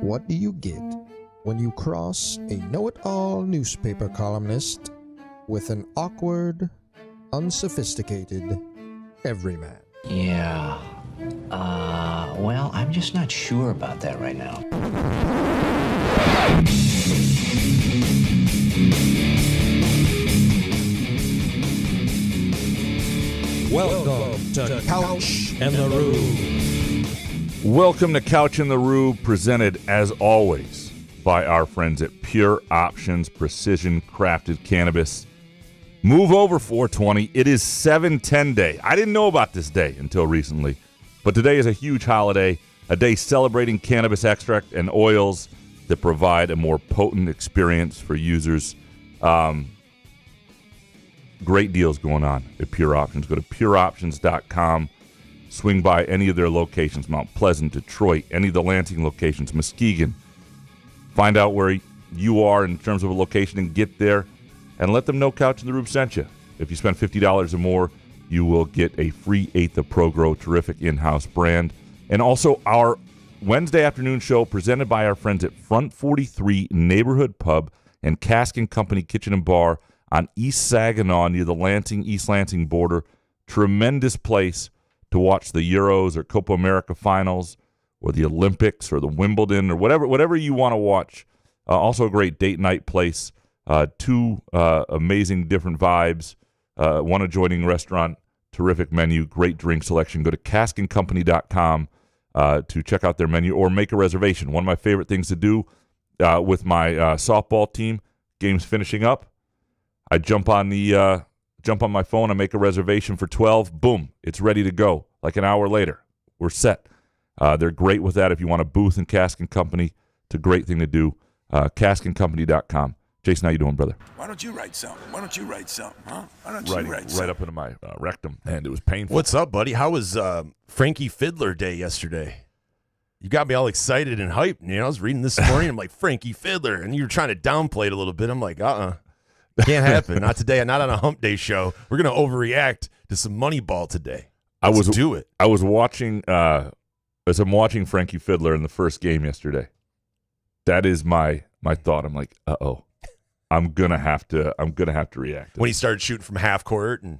what do you get when you cross a know-it-all newspaper columnist with an awkward, unsophisticated everyman? Yeah. Well, I'm just not sure about that right now. Welcome to Couch and the Rube. Welcome to Couch and the Rube, presented as always by our friends at Pure Options Precision Crafted Cannabis. Move over 420. It is 710 Day. I didn't know about this day until recently, but today is a huge holiday, a day celebrating cannabis extract and oils that provide a more potent experience for users. Great deals going on at Pure Options. Go to pureoptions.com. Swing by any of their locations, Mount Pleasant, Detroit, any of the Lansing locations, Muskegon. Find out where you are in terms of a location and get there, and let them know Couch and the Rube sent you. If you spend $50 or more, you will get a free eighth of ProGrow, terrific in-house brand. And also our Wednesday afternoon show presented by our friends at Front 43 Neighborhood Pub and Cask & Company Kitchen and Bar on East Saginaw near the East Lansing border. Tremendous place to watch the Euros or Copa America finals or the Olympics or the Wimbledon or whatever you want to watch. Also a great date night place. Two amazing different vibes. One adjoining restaurant, terrific menu, great drink selection. Go to caskandcompany.com to check out their menu or make a reservation. One of my favorite things to do with my softball team, game's finishing up, I jump on my phone, I make a reservation for 12, boom, it's ready to go. Like an hour later, we're set. They're great with that. If you want a booth in Cask & Company, it's a great thing to do. caskandcompany.com. Jason, how you doing, brother? Why don't you write something, huh? Why don't you write something? Right up into my rectum, and it was painful. What's up, buddy? How was Frankie Fidler Day yesterday? You got me all excited and hyped. You know, I was reading this morning, I'm like, Frankie Fidler, and you were trying to downplay it a little bit. I'm like, can't happen. Not today. Not on a hump day show. We're going to overreact to some Moneyball today. Let's do it. I was watching, as I'm watching Frankie Fidler in the first game yesterday. That is my thought. I'm like, I'm gonna have to react. When he started shooting from half court and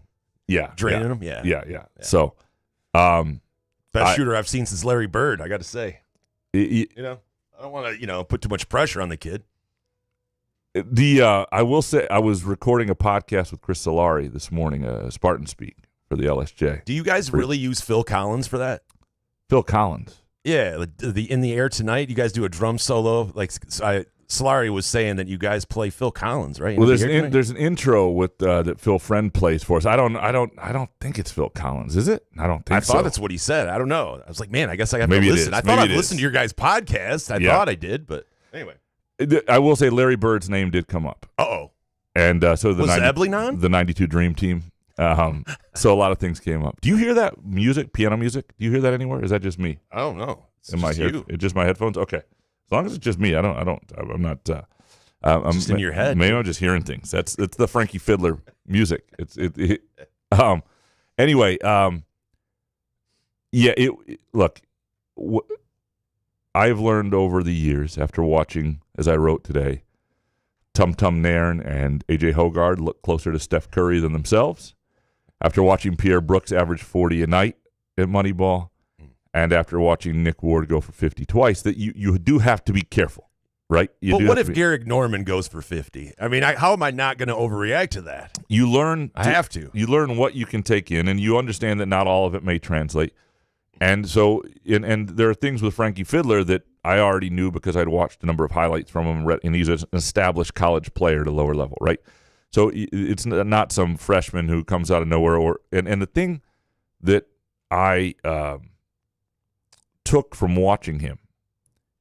draining them. Yeah. So, best shooter I've seen since Larry Bird. I got to say, I don't want to put too much pressure on the kid. I will say I was recording a podcast with Chris Solari this morning, Spartan Speak for the LSJ. Do you guys really use Phil Collins for that? Phil Collins? Yeah, the In the Air Tonight. You guys do a drum solo. Like Solari was saying that you guys play Phil Collins, right? Well, there's an intro with that Phil Friend plays for us. I don't think it's Phil Collins, is it? I don't think so. I thought that's what he said. I don't know. I was like, man, I guess I have to listen. I thought I'd listen to your guys' podcast. I thought I did, but anyway. I will say Larry Bird's name did come up. And so was Ebling on? The 92 Dream Team. So a lot of things came up. Do you hear that music, piano music? Do you hear that anywhere? Is that just me? I don't know. In my head? It's just my headphones? Okay. As long as it's just me, I'm not. I'm just in your head. Maybe I'm just hearing things. It's the Frankie Fidler music. Anyway. Look. I've learned over the years after watching, as I wrote today, Tum Tum Nairn and A.J. Hoggard look closer to Steph Curry than themselves. After watching Pierre Brooks average 40 a night at Moneyball, and after watching Nick Ward go for 50 twice, that you do have to be careful, right? But what if Garrick Norman goes for 50? I mean, how am I not going to overreact to that? You learn. I have to. You learn what you can take in, and you understand that not all of it may translate. And so, and there are things with Frankie Fidler that I already knew because I'd watched a number of highlights from him, and he's an established college player at a lower level, right? So it's not some freshman who comes out of nowhere. And the thing that I took from watching him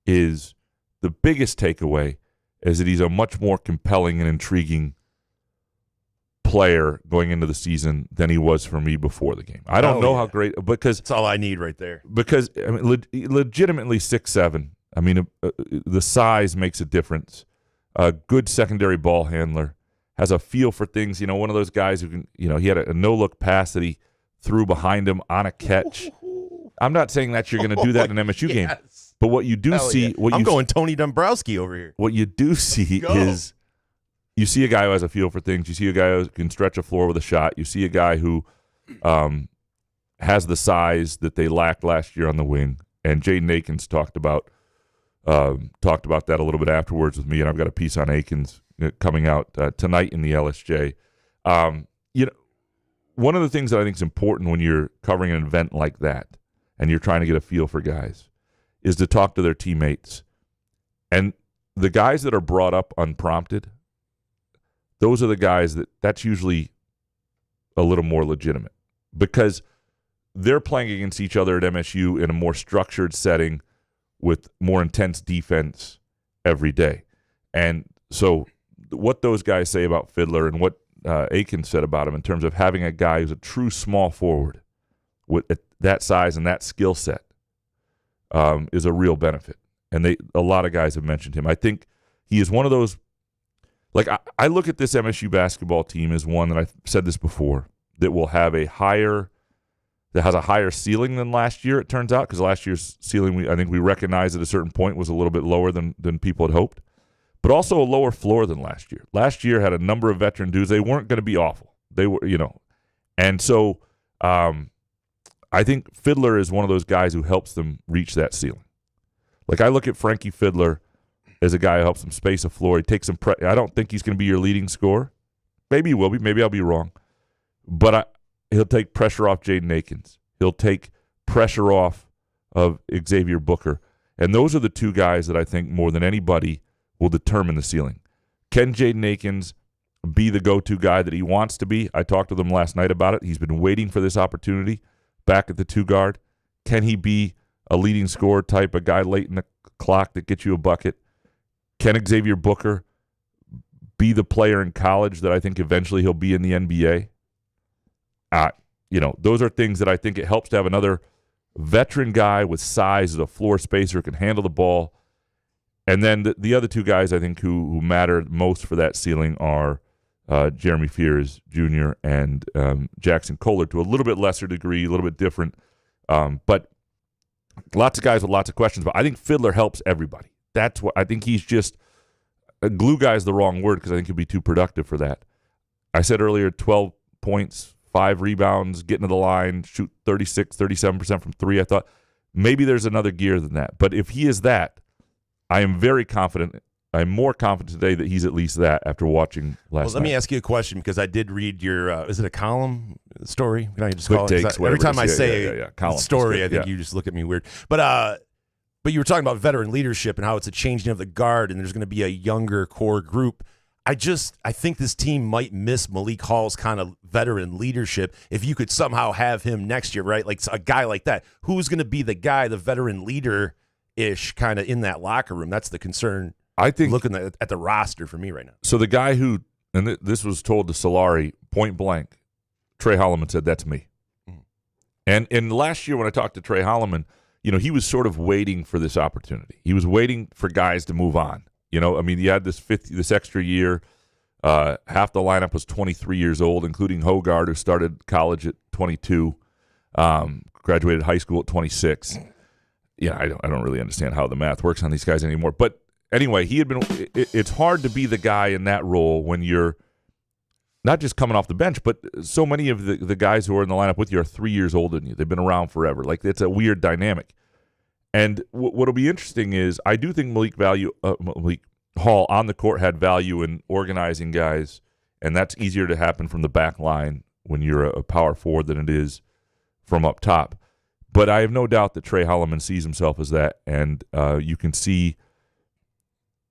is the biggest takeaway is that he's a much more compelling and intriguing player going into the season than he was for me before the game. I don't know how great, because that's all I need right there. Because I mean, legitimately 6'7". I mean, the size makes a difference. A good secondary ball handler, has a feel for things. You know, one of those guys who can. You know, he had a no look pass that he threw behind him on a catch. I'm not saying that you're going to do that in an MSU game, But what you do Hell see, yeah. I'm going Tony Dombrowski over here. What you do see is you see a guy who has a feel for things. You see a guy who can stretch a floor with a shot. You see a guy who has the size that they lacked last year on the wing. And Jaden Akins talked about that a little bit afterwards with me, and I've got a piece on Akins coming out tonight in the LSJ. One of the things that I think is important when you're covering an event like that and you're trying to get a feel for guys is to talk to their teammates. And the guys that are brought up unprompted, those are the guys that's usually a little more legitimate because they're playing against each other at MSU in a more structured setting with more intense defense every day. And so what those guys say about Fidler and what Akins said about him in terms of having a guy who's a true small forward with that size and that skill set is a real benefit. And a lot of guys have mentioned him. I think he is one of those, like I look at this MSU basketball team as one that I've said this before, that will have that has a higher ceiling than last year, it turns out, because last year's ceiling, I think we recognized at a certain point was a little bit lower than people had hoped, but also a lower floor than last year. Last year had a number of veteran dudes. They weren't going to be awful. They were, and so I think Fidler is one of those guys who helps them reach that ceiling. Like I look at Frankie Fidler as a guy who helps them space a floor. He takes some I don't think he's going to be your leading scorer. Maybe he will be. Maybe I'll be wrong. But he'll take pressure off Jaden Akins. He'll take pressure off of Xavier Booker. And those are the two guys that I think more than anybody will determine the ceiling. Can Jaden Akins be the go-to guy that he wants to be? I talked to them last night about it. He's been waiting for this opportunity back at the two guard. Can he be a leading scorer type, a guy late in the clock that gets you a bucket? Can Xavier Booker be the player in college that I think eventually he'll be in the NBA? Those are things that I think it helps to have another veteran guy with size as a floor spacer, can handle the ball. And then the other two guys I think who matter most for that ceiling are Jeremy Fears Jr. and Jackson Kohler, to a little bit lesser degree, a little bit different. But lots of guys with lots of questions. But I think Fidler helps everybody. That's what I think. He's just a glue guy is the wrong word because I think he'll be too productive for that. I said earlier 12 points, 5 rebounds, getting to the line, shoot 36, 37% from three. I thought maybe there's another gear than that. But if he is that, I am very confident. I'm more confident today that he's at least that after watching last night. Let me ask you a question because I did read your, is it a column story? Can I just call it? Every time I say column story, I think you just look at me weird. But you were talking about veteran leadership and how it's a changing of the guard and there's going to be a younger core group. I think this team might miss Malik Hall's kind of veteran leadership if you could somehow have him next year, right? Like a guy like that. Who's going to be the guy, the veteran leader-ish kind of in that locker room? That's the concern. I think looking at the roster for me right now. So the guy who, and this was told to Solari point blank, Trey Holloman said, that's me. Mm-hmm. And last year when I talked to Trey Holloman, he was sort of waiting for this opportunity. He was waiting for guys to move on. You had this extra year. Half the lineup was 23 years old, including Hogard, who started college at 22, graduated high school at 26. I don't really understand how the math works on these guys anymore. But anyway, he had been. It's hard to be the guy in that role when you're not just coming off the bench, but so many of the guys who are in the lineup with you are 3 years older than you. They've been around forever. Like it's a weird dynamic. And what'll be interesting is I do think Malik Hall on the court had value in organizing guys, and that's easier to happen from the back line when you're a power forward than it is from up top. But I have no doubt that Trey Holloman sees himself as that, and you can see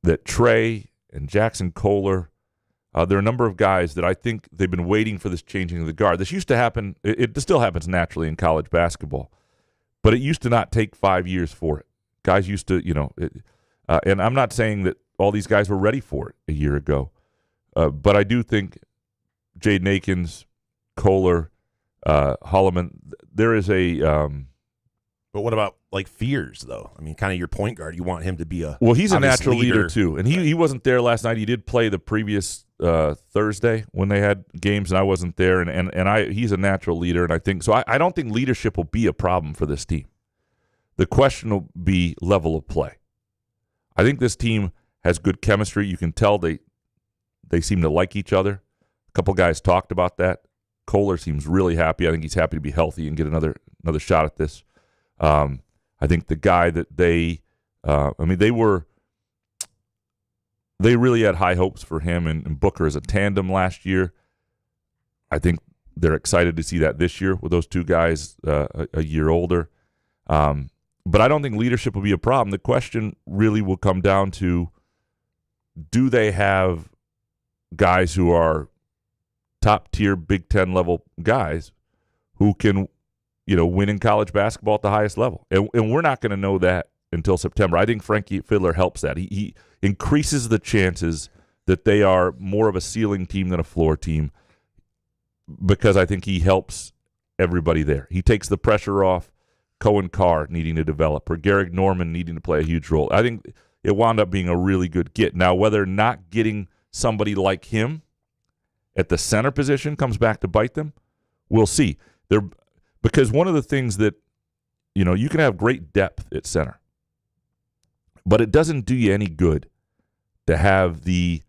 that Trey and Jackson Kohler, there are a number of guys that I think they've been waiting for this changing of the guard. This used to happen. It still happens naturally in college basketball. But it used to not take 5 years for it. Guys used to, and I'm not saying that all these guys were ready for it a year ago. But I do think Jaden Akins, Kohler, Holloman, there is a but what about like Fears, though? I mean, kind of your point guard. You want him to be a he's a natural leader too. And he wasn't there last night. He did play the previous Thursday when they had games, and I wasn't there. And he's a natural leader, and I think so. I don't think leadership will be a problem for this team. The question will be level of play. I think this team has good chemistry. You can tell they seem to like each other. A couple guys talked about that. Kohler seems really happy. I think he's happy to be healthy and get another shot at this. I think the guy that they really had high hopes for him and Booker as a tandem last year. I think they're excited to see that this year with those two guys a year older. But I don't think leadership will be a problem. The question really will come down to, do they have guys who are top-tier Big Ten level guys who can, win in college basketball at the highest level? And we're not going to know that until September. I think Frankie Fidler helps that. He increases the chances that they are more of a ceiling team than a floor team, because I think he helps everybody there. He takes the pressure off Cohen Carr needing to develop or Garrick Norman needing to play a huge role. I think it wound up being a really good get. Now, whether not getting somebody like him at the center position comes back to bite them, we'll see. Because one of the things that, you can have great depth at center, but it doesn't do you any good to have the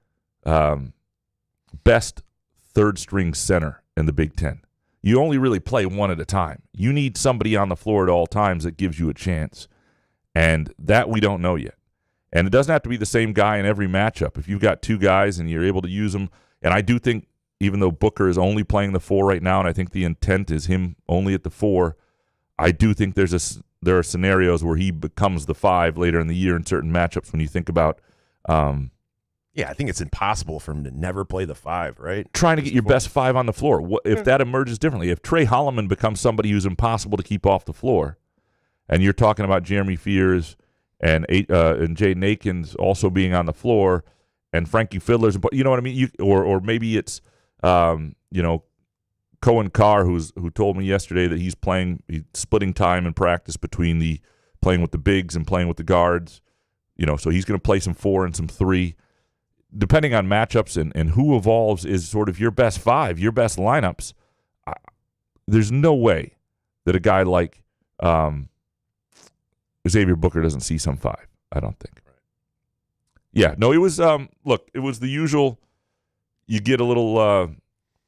best third-string center in the Big Ten. You only really play one at a time. You need somebody on the floor at all times that gives you a chance, and that we don't know yet. And it doesn't have to be the same guy in every matchup. If you've got two guys and you're able to use them, and I do think even though Booker is only playing the 4 right now, and I think the intent is him only at the 4, I do think there are scenarios where he becomes the 5 later in the year in certain matchups when you think about I think it's impossible for him to never play the 5, right? Trying to get your best 5 on the floor. If that emerges differently, if Trey Holloman becomes somebody who's impossible to keep off the floor, and you're talking about Jeremy Fears and Jaden Akins also being on the floor, and Frankie Fidler's, you know what I mean? Or maybe it's Cohen Carr, who told me yesterday that he's splitting time in practice between the playing with the bigs and playing with the guards. So he's going to play some 4 and some 3. Depending on matchups and who evolves is sort of your best 5, your best lineups. There's no way that a guy like Xavier Booker doesn't see some 5. I don't think. Right. Yeah, no, it was it was the usual. You get a little,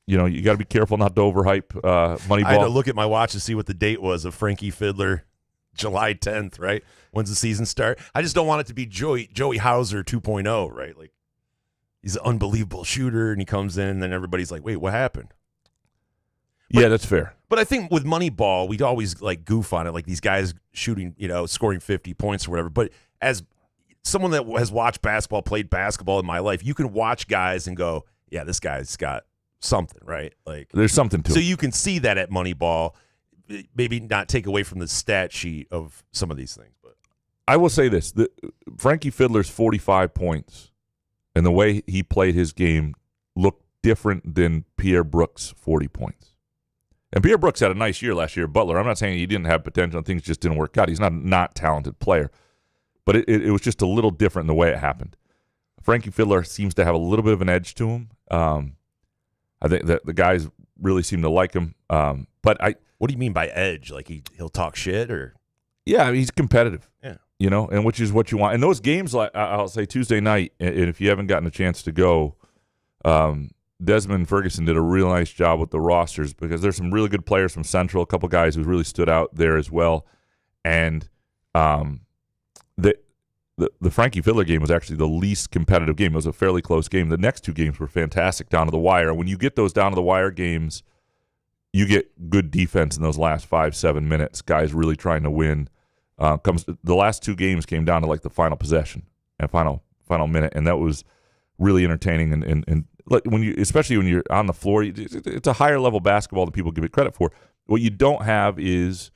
you got to be careful not to overhype Moneyball. I had to look at my watch to see what the date was of Frankie Fidler. July 10th, right? When's the season start? I just don't want it to be Joey Hauser 2.0, right? Like, he's an unbelievable shooter, and he comes in, and then everybody's like, wait, what happened? Yeah, that's fair. But I think with Moneyball, we'd always goof on it, like these guys shooting, scoring 50 points or whatever. But as someone that has watched basketball, played basketball in my life, you can watch guys and go, yeah, this guy's got something, right? Like, there's something to it. So you can see that at Moneyball. Maybe not take away from the stat sheet of some of these things. But I will say this. Frankie Fidler's 45 points and the way he played his game looked different than Pierre Brooks' 40 points. And Pierre Brooks had a nice year last year at Butler. I'm not saying he didn't have potential and things just didn't work out. He's not a talented player. But it was just a little different in the way it happened. Frankie Fidler seems to have a little bit of an edge to him. I think that the guys really seem to like him. What do you mean by edge? Like he'll talk shit or? Yeah, he's competitive. Yeah. And which is what you want. And those games, like I'll say Tuesday night, and if you haven't gotten a chance to go, Desmond Ferguson did a real nice job with the rosters because there's some really good players from Central, a couple guys who really stood out there as well. And the Frankie Fidler game was actually the least competitive game. It was a fairly close game. The next 2 games were fantastic down to the wire. When you get those down to the wire games, you get good defense in those last 5-7 minutes. Guys really trying to win. The last 2 games came down to like the final possession and final minute, and that was really entertaining. And especially when you're on the floor, it's a higher level basketball than people give it credit for. What you don't have is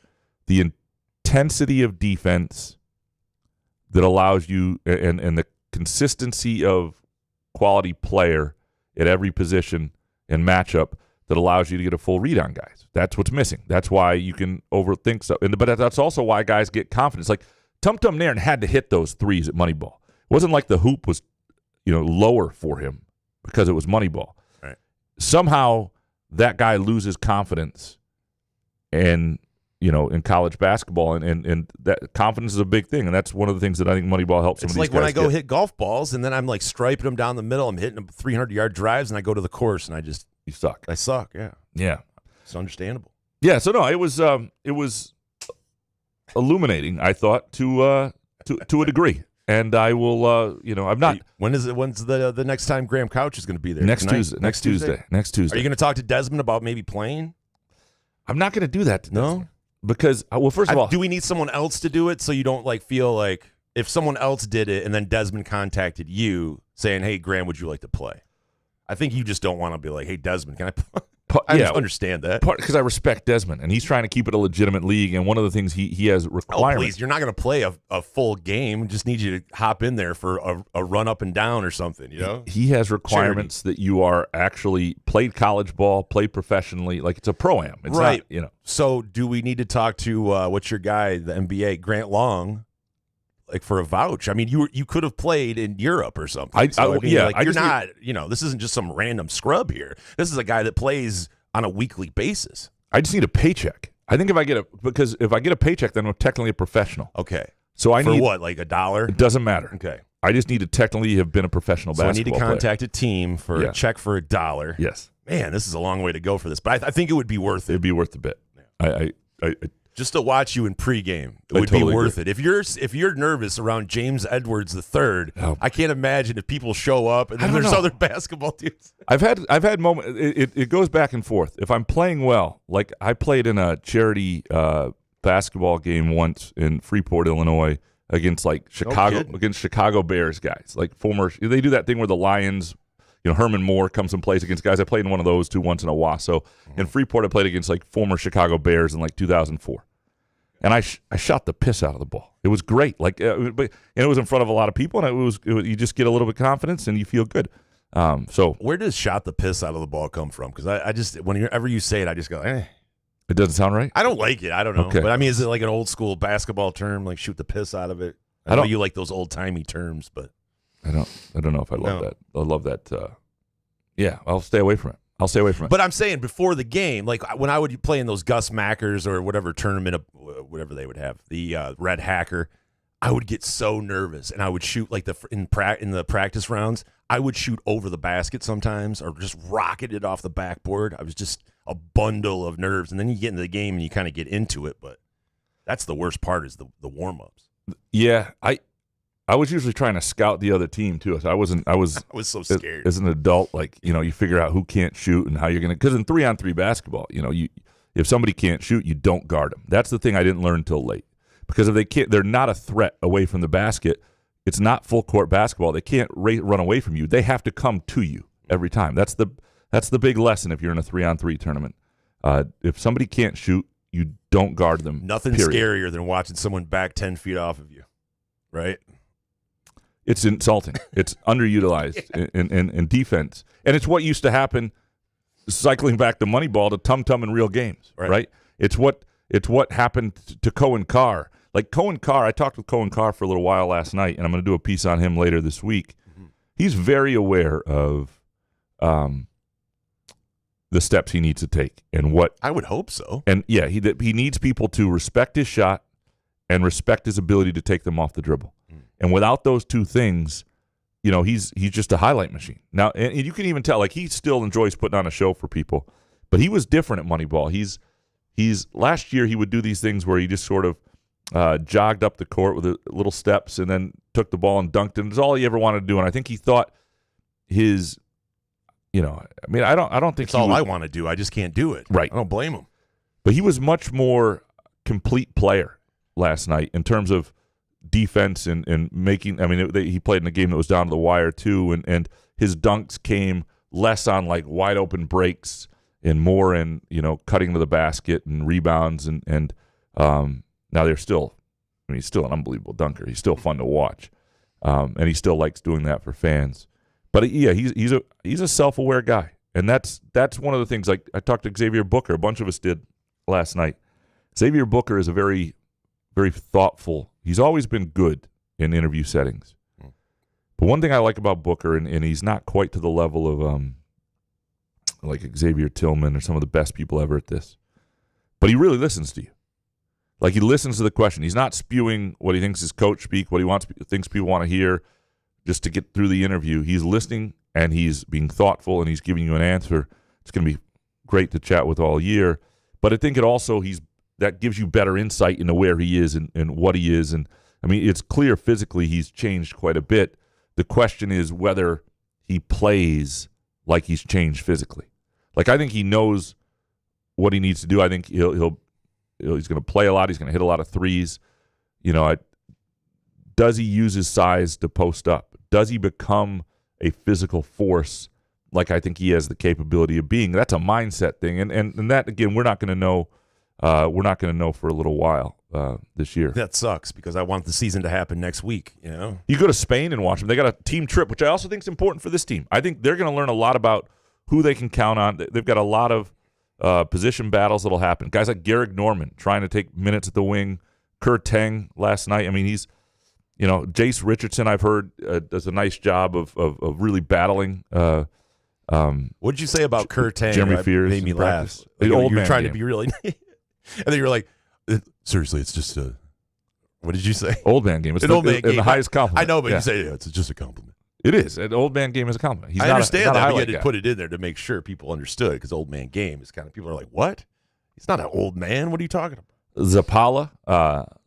the intensity of defense that allows you and the consistency of quality player at every position and matchup that allows you to get a full read on guys. That's what's missing. That's why you can overthink stuff. But that's also why guys get confidence. Like Tum Tum Nairn had to hit those threes at Moneyball. It wasn't like the hoop was, lower for him because it was Moneyball. Right. Somehow that guy loses confidence and, in college basketball, and that confidence is a big thing, and that's one of the things that I think Moneyball helps some of these guys. It's like when I go hit golf balls, and then I'm like striping them down the middle. I'm hitting them 300-yard drives, and I go to the course, and you suck. I suck. Yeah. Yeah. It's understandable. Yeah. So no, it was illuminating, I thought, to a degree. And I will, I'm not. When's the next time Graham Couch is going to be there? Next Tuesday. Next Tuesday. Are you going to talk to Desmond about maybe playing? I'm not going to do that to Desmond. Because, first of all. Do we need someone else to do it so you don't feel like if someone else did it and then Desmond contacted you saying, hey, Graham, would you like to play? I think you just don't want to be like, hey, Desmond, can I play? I understand that. Because I respect Desmond, and he's trying to keep it a legitimate league, and one of the things he has requirements. Oh, please, you're not going to play a full game. Just need you to hop in there for a run up and down or something, He has requirements that you are actually played college ball, played professionally, like it's a pro-am. It's right. Not, So do we need to talk to, what's your guy, the NBA, Grant Long, for a vouch? I mean, you could have played in Europe or something. You're not, this isn't just some random scrub here. This is a guy that plays on a weekly basis. I just need a paycheck. I think if I get a paycheck, then I'm technically a professional. Okay. So I need what, like $1? It doesn't matter. Okay. I just need to technically have been a professional basketball player. So I need to contact a team for a check for $1. Yes. Man, this is a long way to go for this, but I think it would be worth it. It'd be worth the bit. Yeah. I just to watch you in pregame, it would be worth it. If you're nervous around James Edwards III, I can't imagine if people show up and then there's other basketball teams. I've had moments. It goes back and forth. If I'm playing well, like I played in a charity basketball game once in Freeport, Illinois, against Chicago Bears guys, like former. They do that thing where the Lions. Herman Moore comes and plays against guys. I played in one of those too once in Owasso. In Freeport, I played against former Chicago Bears in 2004. And I shot the piss out of the ball. It was great. But it was in front of a lot of people, and you just get a little bit of confidence and you feel good. So where does shot the piss out of the ball come from? Because I just, whenever you say it, I just go, eh. It doesn't sound right? I don't like it. I don't know. Okay. But I mean, is it like an old school basketball term, like shoot the piss out of it? I know you like those old timey terms, but. I don't know if I love that. I love that. I'll stay away from it. But I'm saying before the game, like when I would play in those Gus Mackers or whatever tournament, whatever they would have, the Red Hacker, I would get so nervous and I would shoot in the practice rounds. I would shoot over the basket sometimes or just rocket it off the backboard. I was just a bundle of nerves, and then you get into the game and you kind of get into it. But that's the worst part is the warm ups. Yeah, I was usually trying to scout the other team too. So I was so scared. As an adult, you figure out who can't shoot and how you're gonna. Because in 3-on-3 basketball, if somebody can't shoot, you don't guard them. That's the thing I didn't learn until late. Because if they can't, they're not a threat away from the basket. It's not full court basketball. They can't run away from you. They have to come to you every time. That's the big lesson if you're in a 3-on-3 tournament. If somebody can't shoot, you don't guard them. Nothing scarier than watching someone back 10 feet off of you, right? It's insulting. It's underutilized in defense. And it's what used to happen, cycling back to Moneyball, to Tum-Tum in real games, right? It's what happened to Cohen Carr. Like Cohen Carr, I talked with Cohen Carr for a little while last night, and I'm going to do a piece on him later this week. Mm-hmm. He's very aware of the steps he needs to take and what. I would hope so. And, yeah, he needs people to respect his shot and respect his ability to take them off the dribble. And without those two things, he's just a highlight machine. Now, and you can even tell, he still enjoys putting on a show for people, but he was different at Moneyball. He's last year he would do these things where he just sort of jogged up the court with little steps and then took the ball and dunked it. It's all he ever wanted to do, and I think he thought his, I don't think it's all I want to do. I just can't do it. Right. I don't blame him. But he was much more complete player last night in terms of defense and making. He played in a game that was down to the wire too, and his dunks came less on wide open breaks and more in cutting to the basket and rebounds and now they're still. He's still an unbelievable dunker. He's still fun to watch, and he still likes doing that for fans. But yeah, he's a self-aware guy, and that's one of the things. I talked to Xavier Booker. A bunch of us did last night. Xavier Booker is a very, very thoughtful. He's always been good in interview settings. But one thing I like about Booker, and he's not quite to the level of Xavier Tillman or some of the best people ever at this, but he really listens to you. Like, he listens to the question. He's not spewing what he thinks his coach speak, what he thinks people want to hear just to get through the interview. He's listening, and he's being thoughtful, and he's giving you an answer. It's going to be great to chat with all year. But I think it also that gives you better insight into where he is and what he is. And, I mean, it's clear physically he's changed quite a bit. The question is whether he plays like he's changed physically. Like, I think he knows what he needs to do. I think he's going to play a lot. He's going to hit a lot of threes. Does he use his size to post up? Does he become a physical force like I think he has the capability of being? That's a mindset thing. And that, again, we're not going to know. We're not going to know for a little while this year. That sucks because I want the season to happen next week. You go to Spain and watch them. They got a team trip, which I also think is important for this team. I think they're going to learn a lot about who they can count on. They've got a lot of position battles that'll happen. Guys like Garrick Norman trying to take minutes at the wing. Kurt Teng last night. I mean, he's, Jace Richardson, I've heard, does a nice job of really battling. What did you say about Kurt Teng? Jeremy Fears made me laugh. The old you were man trying game. to be really, and then you were like, seriously, it's just a. What did you say? Old man game. It's the highest compliment. I know, but you say it's just a compliment. It is. An old man game is a compliment. I understand that, but you had to put it in there to make sure people understood, because old man game is kind of, people are like, what? He's not an old man. What are you talking about? Zapala,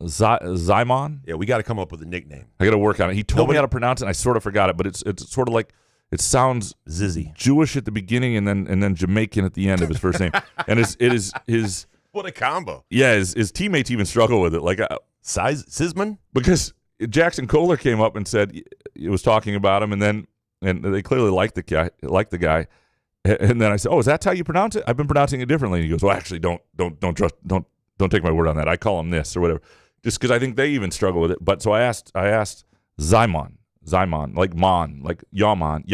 Zymon. Yeah, we got to come up with a nickname. I got to work on it. He told me how to pronounce it, and I sort of forgot it, but it's sort of like, it sounds Zizzy Jewish at the beginning and then Jamaican at the end of his first name. And it is his what a combo. Yeah, his teammates even struggle with it. Like Sisman? Because Jackson Kohler came up and said he was talking about him, and they clearly liked the guy. And then I said, "Oh, is that how you pronounce it? I've been pronouncing it differently." And he goes, "Well, actually, don't take my word on that. I call him this or whatever." Just because I think they even struggle with it. But so I asked Zymon, like Mon, like Yaman,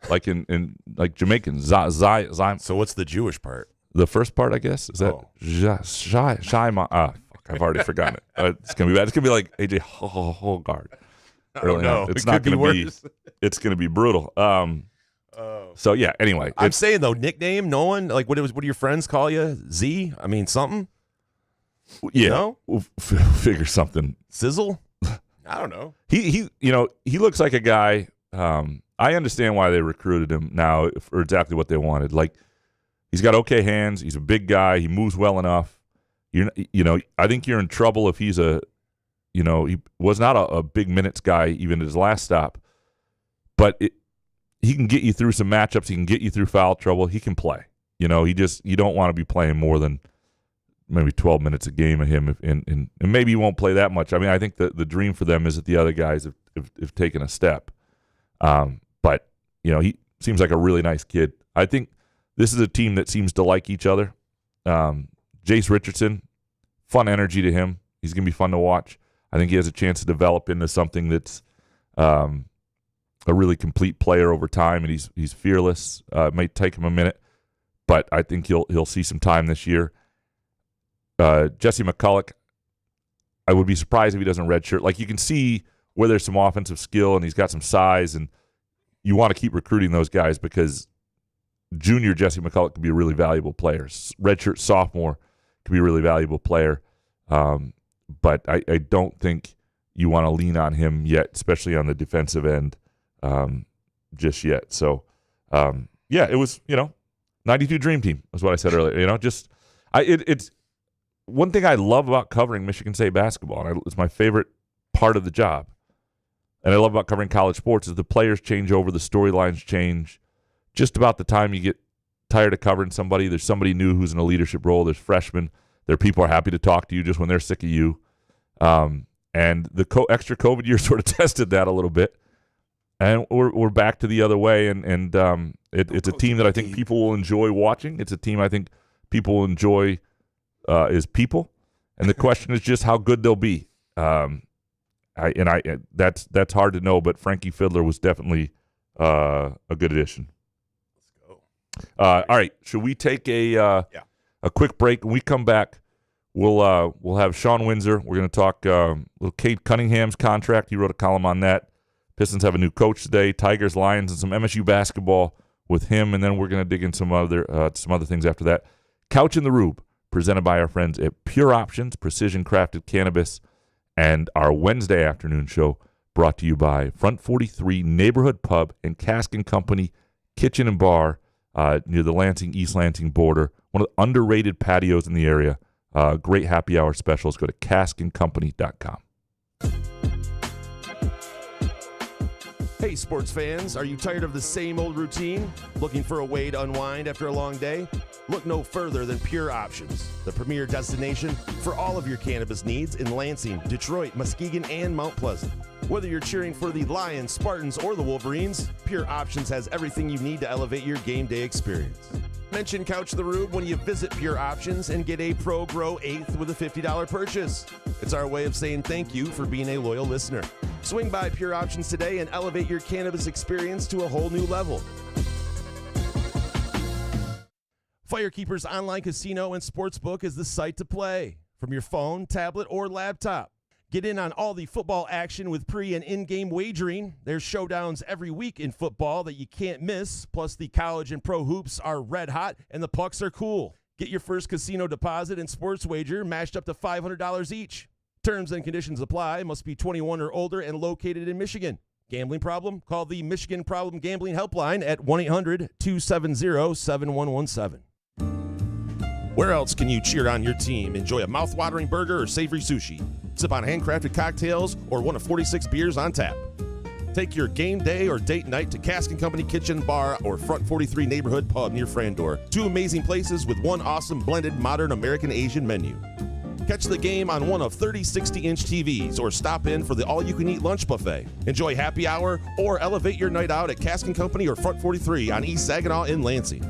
like in like Jamaican. Zymon. So what's the Jewish part? The first part, I guess, is that Shymon. Fuck, I've already forgotten it. It's gonna be bad. It's gonna be like AJ Hoggard. Oh no, it's not gonna be. It's gonna be brutal. So yeah. Anyway, I'm saying though, nickname. No one like what do your friends call you? Z? I mean something. Yeah, no? We'll figure something. Sizzle. I don't know. He looks like a guy. I understand why they recruited him now for exactly what they wanted. Like, he's got okay hands. He's a big guy. He moves well enough. I think you're in trouble if he's he was not a big minutes guy even at his last stop, but he can get you through some matchups. He can get you through foul trouble. He can play. You don't want to be playing more than maybe 12 minutes a game of him, and maybe he won't play that much. I mean, I think the dream for them is that the other guys have taken a step. But he seems like a really nice kid. I think this is a team that seems to like each other. Jace Richardson, fun energy to him. He's going to be fun to watch. I think he has a chance to develop into something that's a really complete player over time, and he's fearless. It might take him a minute, but I think he'll see some time this year. Jesse McCulloch, I would be surprised if he doesn't redshirt. Like, you can see where there's some offensive skill and he's got some size, and you want to keep recruiting those guys because junior Jesse McCulloch could be a really valuable player. Redshirt sophomore could be a really valuable player. But I don't think you want to lean on him yet, especially on the defensive end just yet. So, it was, 92 Dream Team was what I said earlier. It's one thing I love about covering Michigan State basketball, and it's my favorite part of the job, and I love about covering college sports, is the players change over, the storylines change. Just about the time you get tired of covering somebody, there's somebody new who's in a leadership role. There's freshmen. There are people who are happy to talk to you just when they're sick of you. And the extra COVID year sort of tested that a little bit. And we're back to the other way, and it's a team that I think people will enjoy watching. It's a team I think people will enjoy as people, and the question is just how good they'll be. That's hard to know, but Frankie Fidler was definitely a good addition. Let's go. All right, should we take a quick break? When we come back, we'll have Shawn Windsor. We're going to talk little Cade Cunningham's contract. He wrote a column on that. Pistons have a new coach today. Tigers, Lions, and some MSU basketball with him, and then we're going to dig in some other things after that. Couch in the Rube, presented by our friends at Pure Options, Precision Crafted Cannabis, and our Wednesday afternoon show brought to you by Front 43 Neighborhood Pub and Cask & Company Kitchen and Bar near the Lansing-East Lansing border. One of the underrated patios in the area. Great happy hour specials. Go to caskandcompany.com. Hey, sports fans, are you tired of the same old routine? Looking for a way to unwind after a long day? Look no further than Pure Options, the premier destination for all of your cannabis needs in Lansing, Detroit, Muskegon, and Mount Pleasant. Whether you're cheering for the Lions, Spartans, or the Wolverines, Pure Options has everything you need to elevate your game day experience. Mention Couch the Rube when you visit Pure Options and get a Pro Grow 8th with a $50 purchase. It's our way of saying thank you for being a loyal listener. Swing by Pure Options today and elevate your cannabis experience to a whole new level. Firekeeper's Online Casino and Sportsbook is the site to play from your phone, tablet, or laptop. Get in on all the football action with pre- and in-game wagering. There's showdowns every week in football that you can't miss. Plus, the college and pro hoops are red hot, and the pucks are cool. Get your first casino deposit and sports wager matched up to $500 each. Terms and conditions apply. Must be 21 or older and located in Michigan. Gambling problem? Call the Michigan Problem Gambling Helpline at 1-800-270-7117. Where else can you cheer on your team, enjoy a mouth-watering burger or savory sushi, sip on handcrafted cocktails, or one of 46 beers on tap? Take your game day or date night to Cask & Company Kitchen Bar or Front 43 Neighborhood Pub near Frandor. Two amazing places with one awesome blended modern American Asian menu. Catch the game on one of 30 60-inch TVs or stop in for the all-you-can-eat lunch buffet. Enjoy happy hour or elevate your night out at Cask & Company or Front 43 on East Saginaw in Lansing.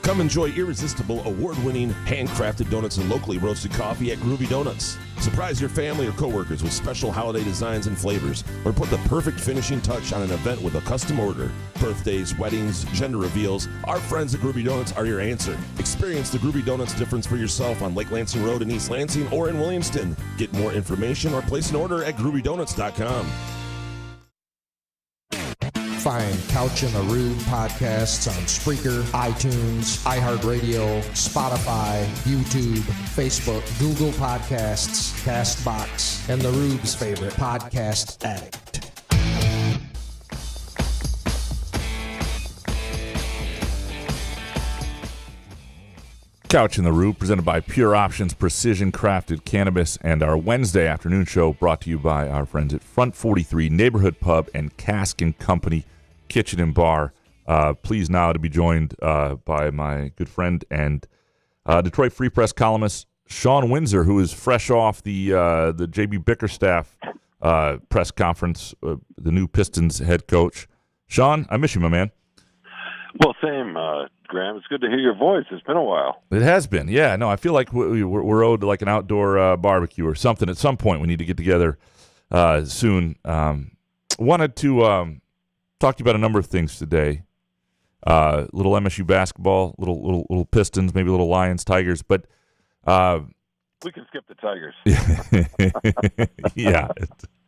Come enjoy irresistible, award-winning, handcrafted donuts and locally roasted coffee at Groovy Donuts. Surprise your family or coworkers with special holiday designs and flavors, or put the perfect finishing touch on an event with a custom order. Birthdays, weddings, gender reveals, our friends at Groovy Donuts are your answer. Experience the Groovy Donuts difference for yourself on Lake Lansing Road in East Lansing or in Williamston. Get more information or place an order at groovydonuts.com. Find Couch and the Rube podcasts on Spreaker, iTunes, iHeartRadio, Spotify, YouTube, Facebook, Google Podcasts, CastBox, and the Rube's favorite podcast addict. Couch and the Rube, presented by Pure Options, Precision Crafted Cannabis, and our Wednesday afternoon show brought to you by our friends at Front 43 Neighborhood Pub and Cask & Company Kitchen and Bar. Pleased now to be joined by my good friend and Detroit Free Press columnist Shawn Windsor, who is fresh off the J.B. Bickerstaff press conference, the new Pistons head coach. Shawn, I miss you, my man. Well, same, Graham. It's good to hear your voice. It's been a while. It has been, yeah. No, I feel like we're owed like an outdoor barbecue or something at some point. We need to get together soon. Wanted to talk to you about a number of things today. Little MSU basketball, little Pistons, maybe little Lions, Tigers, but we can skip the Tigers. Yeah,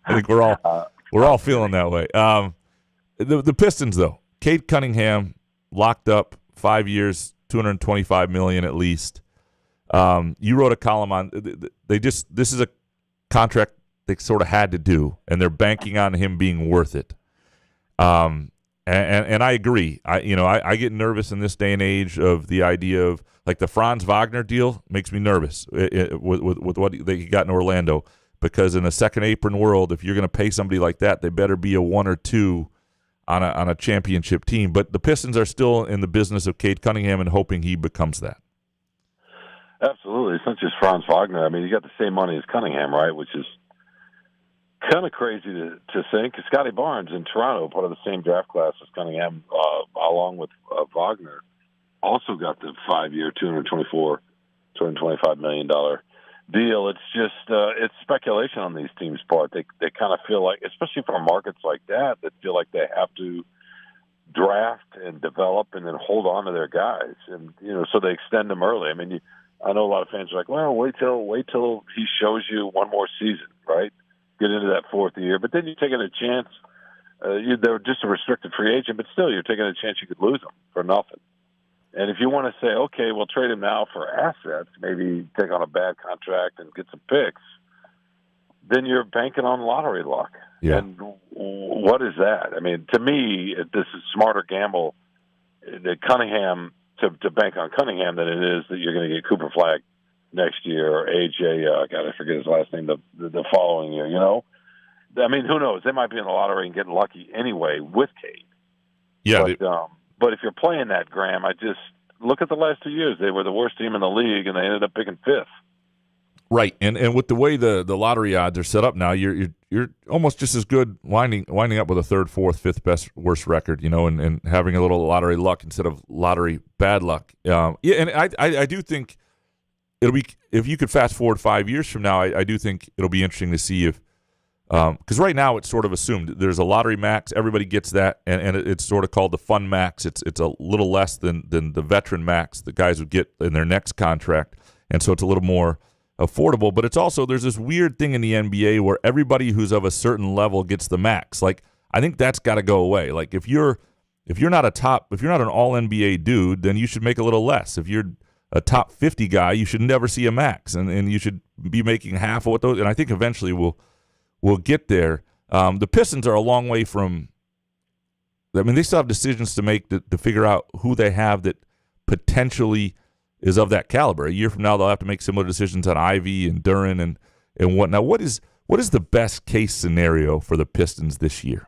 I think we're all feeling that way. The Pistons, though, Cade Cunningham locked up 5 years, $225 million at least. You wrote a column on this is a contract they sort of had to do, and they're banking on him being worth it. And I agree. I get nervous in this day and age of the idea of like the Franz Wagner deal makes me nervous with what he got in Orlando, because in a second apron world, if you're going to pay somebody like that, they better be a one or two on a championship team. But the Pistons are still in the business of Cade Cunningham and hoping he becomes that. Absolutely. It's not just Franz Wagner. I mean, you got the same money as Cunningham, right? Which is kind of crazy to think. Scotty Barnes in Toronto, part of the same draft class as Cunningham, along with Wagner, also got the 5-year, $225 million deal. It's just it's speculation on these teams' part. They kind of feel like, especially for markets like that feel like they have to draft and develop and then hold on to their guys, and so they extend them early. I mean, I know a lot of fans are like, well, wait till he shows you one more season, right? Get into that fourth year, but then you're taking a chance. They're just a restricted free agent, but still, you're taking a chance you could lose them for nothing. And if you want to say, okay, we'll trade him now for assets, maybe take on a bad contract and get some picks, then you're banking on lottery luck. Yeah. And what is that? I mean, to me, this is a smarter gamble that Cunningham to bank on Cunningham than it is that you're going to get Cooper Flagg next year or AJ. God, I forget his last name. The following year, I mean, who knows? They might be in the lottery and getting lucky anyway with Cade. Yeah. But if you're playing that, Graham, I just look at the last 2 years. They were the worst team in the league, and they ended up picking fifth. Right, and with the way the lottery odds are set up now, you're almost just as good winding up with a third, fourth, fifth worst record, and having a little lottery luck instead of lottery bad luck. And I do think it'll be, if you could fast forward 5 years from now, I do think it'll be interesting to see if, because right now it's sort of assumed there's a lottery max, everybody gets that, and it's sort of called the fun max. It's a little less than the veteran max the guys would get in their next contract, and so it's a little more affordable. But it's also, there's this weird thing in the NBA where everybody who's of a certain level gets the max. Like, I think that's got to go away. Like, if you're not an all NBA dude, then you should make a little less. If you're a top 50 guy, you should never see a max, and you should be making half of what those. And I think eventually we'll get there. The Pistons are a long way from. I mean, they still have decisions to make to figure out who they have that potentially is of that caliber. A year from now, they'll have to make similar decisions on Ivy and Duren and whatnot. What is the best case scenario for the Pistons this year?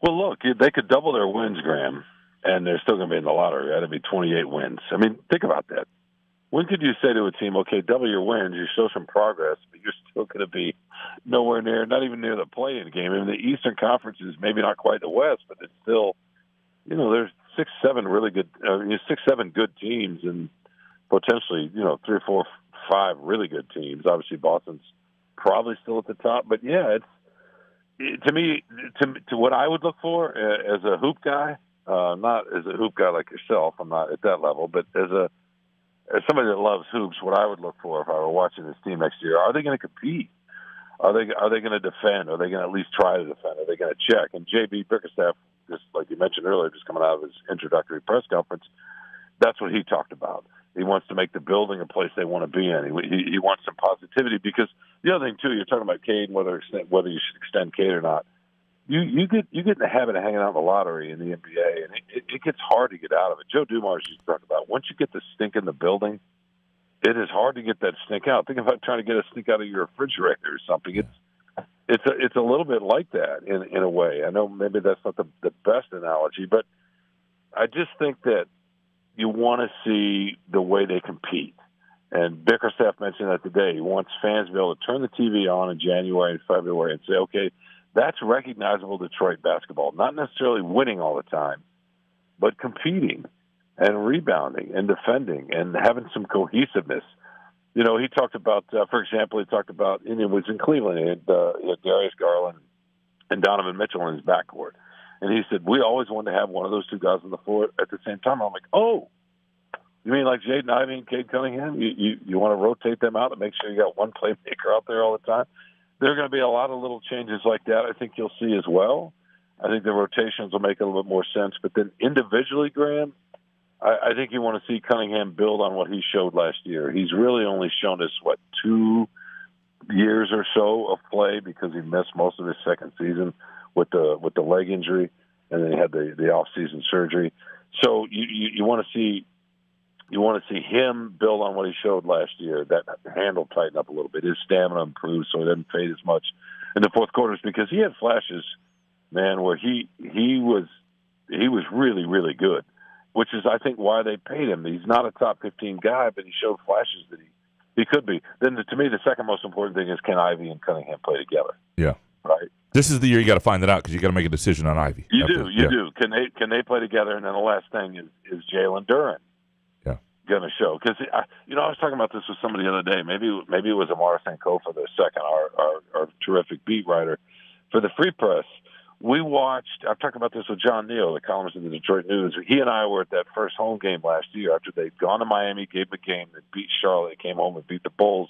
Well, look, they could double their wins, Graham, and they're still going to be in the lottery. That'd be 28 wins. I mean, think about that. When could you say to a team, okay, double your wins, you show some progress, but you're still going to be nowhere near, not even near the play-in game. I mean, the Eastern Conference is maybe not quite the West, but it's still, there's 6-7 good teams, and potentially, 3 or 4, 5 really good teams. Obviously, Boston's probably still at the top, but yeah, to me, to what I would look for as a hoop guy, not as a hoop guy like yourself, I'm not at that level, but as somebody that loves hoops, what I would look for if I were watching this team next year, are they going to compete? Are they going to defend? Are they going to at least try to defend? Are they going to check? And J.B. Bickerstaff, just like you mentioned earlier, just coming out of his introductory press conference, that's what he talked about. He wants to make the building a place they want to be in. He wants some positivity, because the other thing too, you're talking about Cade, whether you should extend Cade or not. You get in the habit of hanging out in the lottery in the NBA, and it gets hard to get out of it. Joe Dumars used to talk about, once you get the stink in the building, it is hard to get that stink out. Think about trying to get a stink out of your refrigerator or something. It's a little bit like that in a way. I know maybe that's not the best analogy, but I just think that you want to see the way they compete. And Bickerstaff mentioned that today. He wants fans to be able to turn the TV on in January and February and say, okay, that's recognizable Detroit basketball. Not necessarily winning all the time, but competing and rebounding and defending and having some cohesiveness. He talked about, for example, it was in Cleveland. He had Darius Garland and Donovan Mitchell in his backcourt. And he said, we always wanted to have one of those two guys on the floor at the same time. I'm like, oh, you mean like Jaden Ivey and Cade Cunningham? You want to rotate them out and make sure you got one playmaker out there all the time? There are going to be a lot of little changes like that I think you'll see as well. I think the rotations will make a little bit more sense. But then individually, Graham, I think you want to see Cunningham build on what he showed last year. He's really only shown us, 2 years or so of play, because he missed most of his second season with the leg injury, and then he had the off-season surgery. So you want to see him build on what he showed last year. That handle tighten up a little bit. His stamina improved, so he doesn't fade as much in the fourth quarters, because he had flashes, man, where he was really, really good, which is, I think, why they paid him. He's not a top 15 guy, but he showed flashes that he could be. Then, to me, the second most important thing is, can Ivy and Cunningham play together? Yeah. Right. This is the year you got to find that out, because you got to make a decision on Ivy. You do. Can they play together? And then the last thing is Jalen Duren. Yeah. Going to show, because I was talking about this with somebody the other day. Maybe it was Amar Sankofa, the second, our terrific beat writer for the Free Press. We watched. I've talked about this with John Neal, the columnist in the Detroit News. He and I were at that first home game last year after they'd gone to Miami, gave the game, they beat Charlotte, came home and beat the Bulls.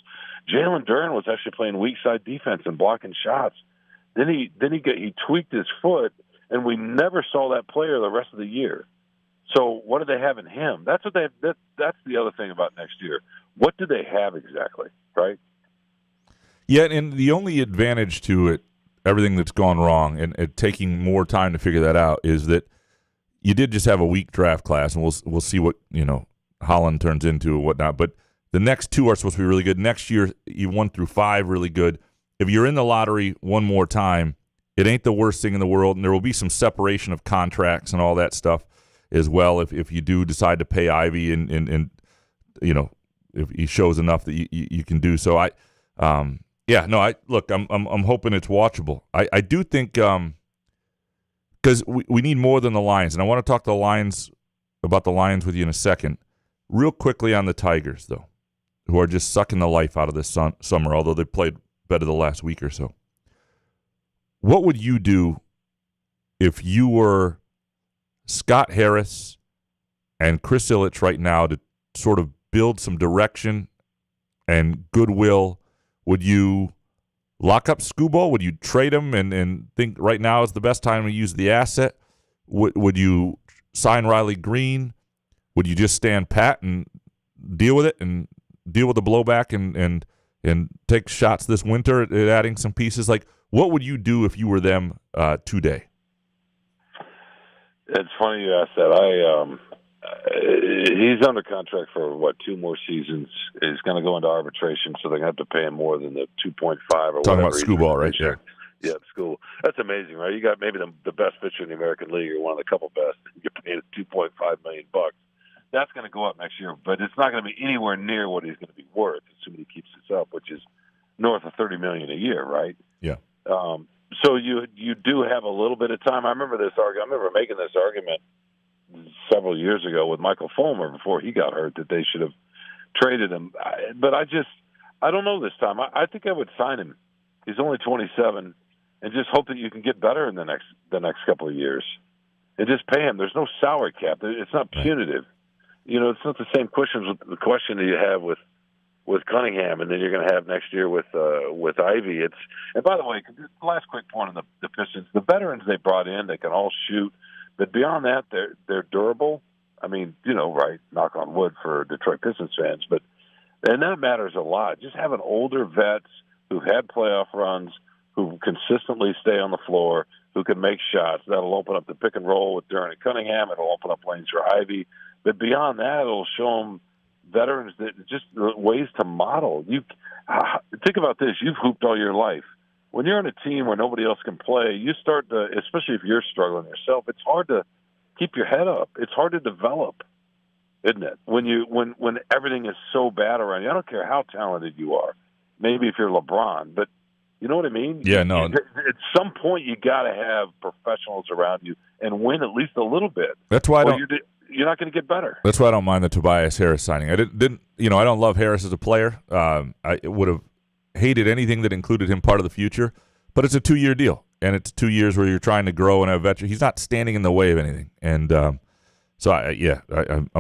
Jalen Duren was actually playing weak side defense and blocking shots. Then he tweaked his foot, and we never saw that player the rest of the year. So what do they have in him? That's what that's the other thing about next year. What do they have exactly, right? Yeah, and the only advantage to it, everything that's gone wrong, and it taking more time to figure that out, is that you did just have a weak draft class, and we'll see what Holland turns into and whatnot. But the next two are supposed to be really good. Next year, you 1 through 5 really good. If you're in the lottery one more time, it ain't the worst thing in the world, and there will be some separation of contracts and all that stuff as well if you do decide to pay Ivy and if he shows enough that you can do so. I'm hoping it's watchable. I do think because we need more than the Lions, and I want to talk to the Lions about the Lions with you in a second. Real quickly on the Tigers, though, who are just sucking the life out of this summer, although they played better the last week or so. What would you do if you were Scott Harris and Chris Ilitch right now to sort of build some direction and goodwill? Would you lock up Skubal? Would you trade him and think right now is the best time to use the asset? Would you sign Riley Green? Would you just stand pat and deal with it and deal with the blowback and take shots this winter at adding some pieces? Like, what would you do if you were them today? It's funny you asked that. He's under contract for 2 more seasons. He's going to go into arbitration, so they're going to have to pay him more than the 2.5 or talking whatever. About Skubal, right? Yeah. Yeah, Skubal. That's amazing, right? You got maybe the best pitcher in the American League, or one of the couple best. You're paying $2.5 million. That's going to go up next year, but it's not going to be anywhere near what he's going to be worth, assuming he keeps this up, which is north of $30 million a year, right? Yeah. So you do have a little bit of time. I remember this argument. I remember making this argument several years ago with Michael Fulmer before he got hurt that they should have traded him. But I don't know this time. I think I would sign him. He's only 27, and just hope that you can get better in the next couple of years, and just pay him. There's no salary cap. It's not punitive. It's not the same question that you have with Cunningham, and then you're going to have next year with Ivy. And by the way, last quick point on the Pistons, the veterans they brought in, they can all shoot, but beyond that, they're durable. I mean, right? Knock on wood for Detroit Pistons fans, and that matters a lot. Just having older vets who've had playoff runs, who consistently stay on the floor, who can make shots. That'll open up the pick and roll with Duran and Cunningham. It'll open up lanes for Ivy. But beyond that, it'll show them veterans that just ways to model. You think about this. You've hooped all your life. When you're on a team where nobody else can play, you start to, especially if you're struggling yourself, it's hard to keep your head up. It's hard to develop, isn't it? When everything is so bad around you. I don't care how talented you are. Maybe if you're LeBron, but you know what I mean? Yeah, no. At some point, you got to have professionals around you and win at least a little bit. That's why you're not going to get better. That's why I don't mind the Tobias Harris signing. I didn't. I don't love Harris as a player. I would have hated anything that included him part of the future. But it's a 2-year deal, and it's 2 years where you're trying to grow and have veteran. He's not standing in the way of anything, and I'm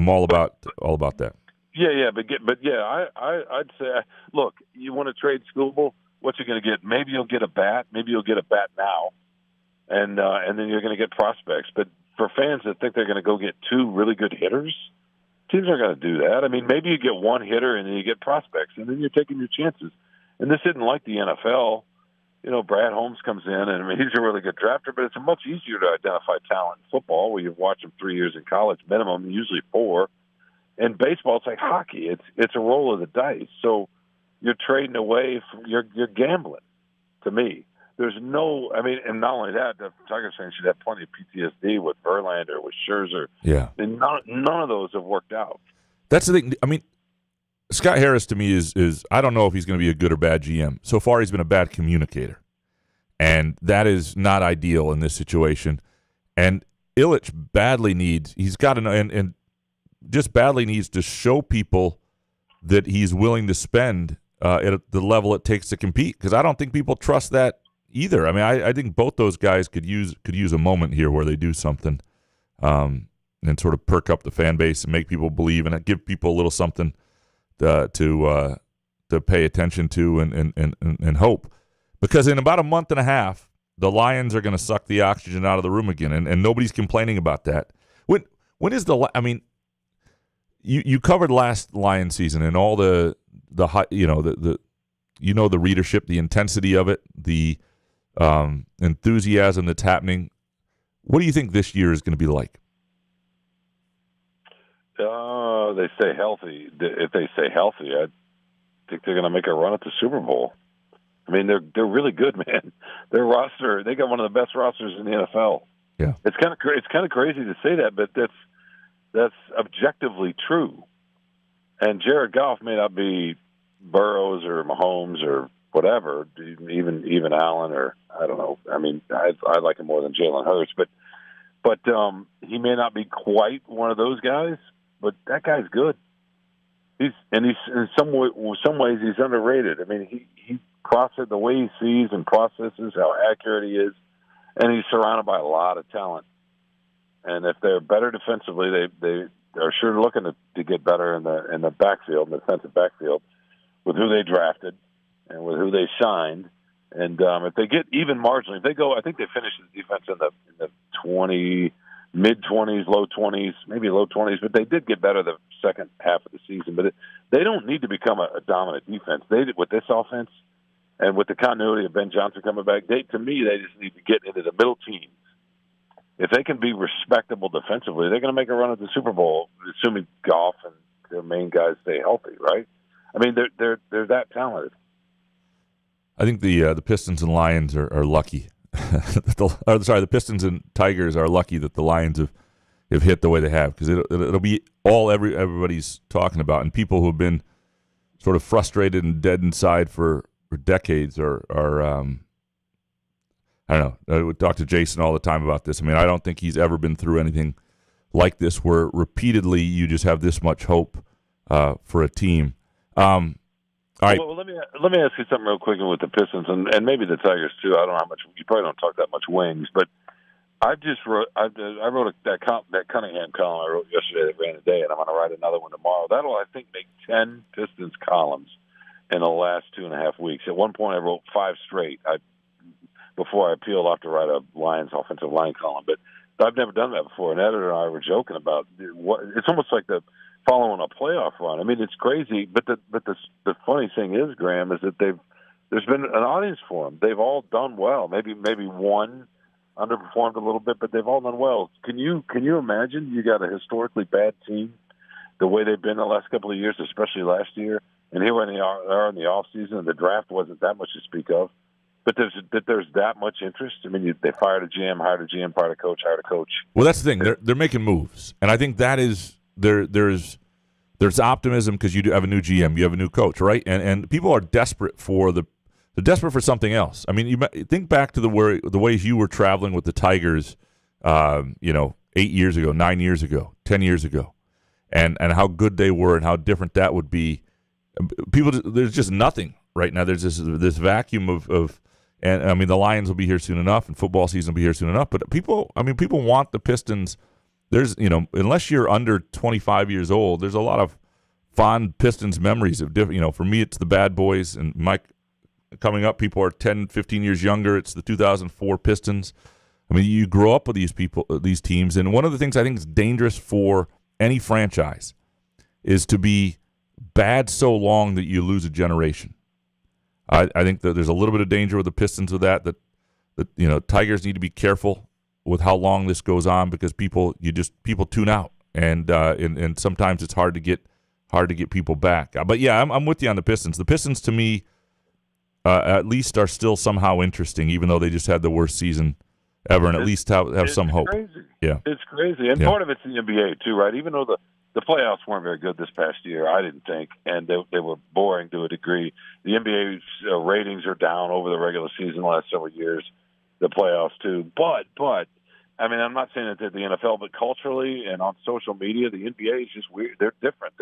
all about that. Yeah, I'd say, look, you want to trade Skubal, what you're going to get? Maybe you'll get a bat. Maybe you'll get a bat now, and then you're going to get prospects. But for fans that think they're going to go get 2 really good hitters, teams aren't going to do that. I mean, maybe you get 1 hitter and then you get prospects, and then you're taking your chances. And this isn't like the NFL. Brad Holmes comes in, and I mean, he's a really good drafter, but it's much easier to identify talent in football where you've watched him 3 years in college minimum, usually 4. In baseball, it's like hockey. It's a roll of the dice. So you're trading away from you're gambling. To me, there's no. I mean, and not only that, the Tigers fans should have plenty of PTSD with Verlander, with Scherzer. Yeah, and none of those have worked out. That's the thing. I mean, Scott Harris to me is I don't know if he's going to be a good or bad GM. So far, he's been a bad communicator, and that is not ideal in this situation. And Ilitch badly needs. He's got and just badly needs to show people that he's willing to spend at the level it takes to compete, because I don't think people trust that either. I mean, I think both those guys could use a moment here where they do something and sort of perk up the fan base and make people believe and give people a little something to pay attention to and hope. Because in about a month and a half, the Lions are going to suck the oxygen out of the room again, and nobody's complaining about that. When is I mean, you covered last Lions season and all the the readership, the intensity of it, the enthusiasm that's happening. What do you think this year is going to be like? They stay healthy. If they stay healthy, I think they're going to make a run at the Super Bowl. I mean, they're really good, man. Their roster, they got one of the best rosters in the NFL. Yeah, it's kind of crazy to say that, but that's objectively true. And Jared Goff may not be Burrows or Mahomes or whatever, even Allen, or I don't know. I mean, I like him more than Jalen Hurts, but he may not be quite one of those guys. But that guy's good. He's in some ways he's underrated. I mean, he processes the way he sees and processes how accurate he is, and he's surrounded by a lot of talent. And if they're better defensively, they are sure looking to get better in the backfield, in the defensive backfield, with who they drafted and with who they signed. And if they get even marginally, if they go, I think they finished the defense in the mid-20s, low 20s, maybe low 20s, but they did get better the second half of the season. But they don't need to become a dominant defense. With this offense and with the continuity of Ben Johnson coming back, to me, they just need to get into the middle teams. If they can be respectable defensively, they're going to make a run at the Super Bowl, assuming Goff and their main guys stay healthy, right? I mean, they're that talented. I think the Pistons and Lions are lucky. The Pistons and Tigers are lucky that the Lions have hit the way they have, because it'll be all everybody's talking about, and people who have been sort of frustrated and dead inside for decades are I don't know. I would talk to Jason all the time about this. I mean, I don't think he's ever been through anything like this where repeatedly you just have this much hope for a team. All right. Well, let me ask you something real quick with the Pistons and maybe the Tigers too. I don't know how much you probably don't talk that much wings, but I wrote that Cunningham column I wrote yesterday that ran a day, and I'm going to write another one tomorrow. That'll, I think, make 10 Pistons columns in the last 2.5 weeks. At one point, I wrote 5 straight. Before I peeled off to write a Lions offensive line column, but I've never done that before. An editor and I were joking about it's almost like the following a playoff run. I mean, it's crazy, but the funny thing is, Graham, is that there's been an audience for them. They've all done well. Maybe one underperformed a little bit, but they've all done well. Can you imagine you got a historically bad team the way they've been the last couple of years, especially last year, and here they are in the off season, and the draft wasn't that much to speak of. But there's that much interest. I mean, they fired a GM, hired a GM, hired a coach. Well, that's the thing. They're making moves, and I think that is there's optimism because you do have a new GM, you have a new coach, right? And people are desperate for they're desperate for something else. I mean, you think back to the ways you were traveling with the Tigers, 8 years ago, 9 years ago, 10 years ago, and how good they were and how different that would be. People, there's just nothing right now. There's this vacuum of. And I mean, the Lions will be here soon enough, and football season will be here soon enough. But people want the Pistons. There's, unless you're under 25 years old, there's a lot of fond Pistons memories of different. For me, it's the Bad Boys, and Mike coming up, people are 10, 15 years younger. It's the 2004 Pistons. I mean, you grow up with these teams, and one of the things I think is dangerous for any franchise is to be bad so long that you lose a generation. I think that there's a little bit of danger with the Pistons with that Tigers need to be careful with how long this goes on, because people tune out, and sometimes it's hard to get people back. But yeah, I'm with you on the Pistons. The Pistons to me at least are still somehow interesting, even though they just had the worst season ever, and at least have some hope. Crazy. Yeah, it's crazy, and part of it's the NBA too, right? Even though the playoffs weren't very good this past year, I didn't think, and they were boring to a degree. The NBA's ratings are down over the regular season the last several years, the playoffs too. But I mean, I'm not saying that they're the NFL, but culturally and on social media, the NBA is just weird. They're different.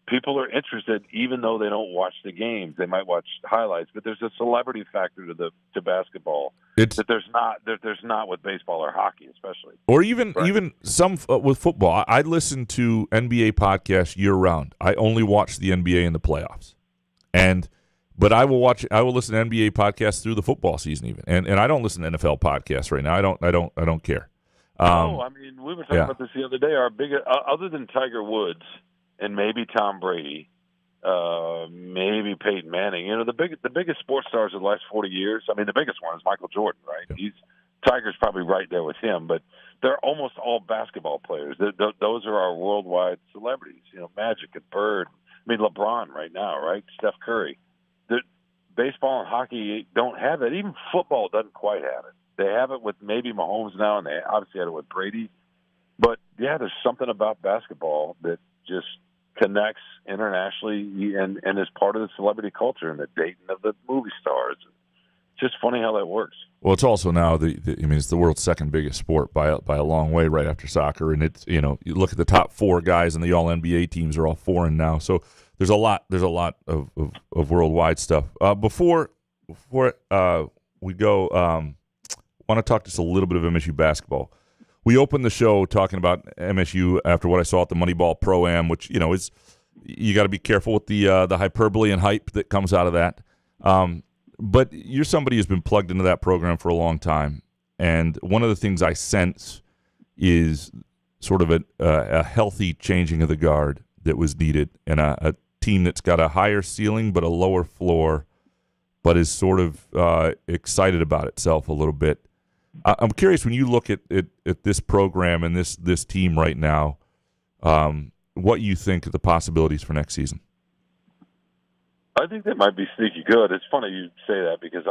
People are interested, even though they don't watch the games. They might watch highlights, but there's a celebrity factor to basketball that there's not with baseball or hockey, especially. Or even some with football. I listen to NBA podcasts year round. I only watch the NBA in the playoffs, but I will listen to NBA podcasts through the football season even, and I don't listen to NFL podcasts right now. I don't care. I mean, we were talking about this the other day. Our biggest, other than Tiger Woods and maybe Tom Brady, maybe Peyton Manning. You know, the biggest sports stars of the last 40 years. I mean, the biggest one is Michael Jordan, right? Yeah. Tiger's probably right there with him, but they're almost all basketball players. Those are our worldwide celebrities. You know, Magic and Bird. I mean, LeBron right now, right? Steph Curry. Baseball and hockey don't have that. Even football doesn't quite have it. They have it with maybe Mahomes now, and they obviously had it with Brady. But, yeah, there's something about basketball that just connects internationally and is part of the celebrity culture and the dating of the movie stars. It's just funny how that works. Well, it's also now it's the world's second biggest sport by a long way, right after soccer. And it's, you look at the top 4 guys and the All NBA teams are all foreign now. So there's a lot of worldwide stuff. Before we go, want to talk just a little bit of MSU basketball. We opened the show talking about MSU after what I saw at the Moneyball Pro-Am, which is, you got to be careful with the hyperbole and hype that comes out of that. But you're somebody who's been plugged into that program for a long time, and one of the things I sense is sort of a healthy changing of the guard that was needed, and a team that's got a higher ceiling but a lower floor, but is sort of excited about itself a little bit. I'm curious, when you look at this program and this team right now, what you think of the possibilities for next season. I think they might be sneaky good. It's funny you say that because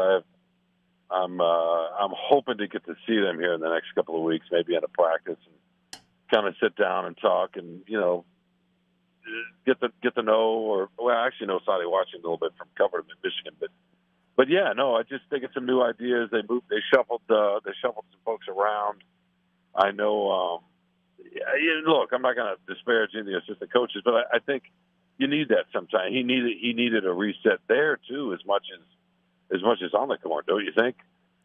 I'm hoping to get to see them here in the next couple of weeks, maybe in a practice, and kind of sit down and talk, and get to know, I actually know Saudi Washington a little bit from covering in Michigan, but yeah, no, I just think it's some new ideas. They shuffled some folks around. I know. Look, I'm not going to disparage any of the assistant coaches, but I think you need that sometimes. He needed a reset there too, as much as on the court, don't you think?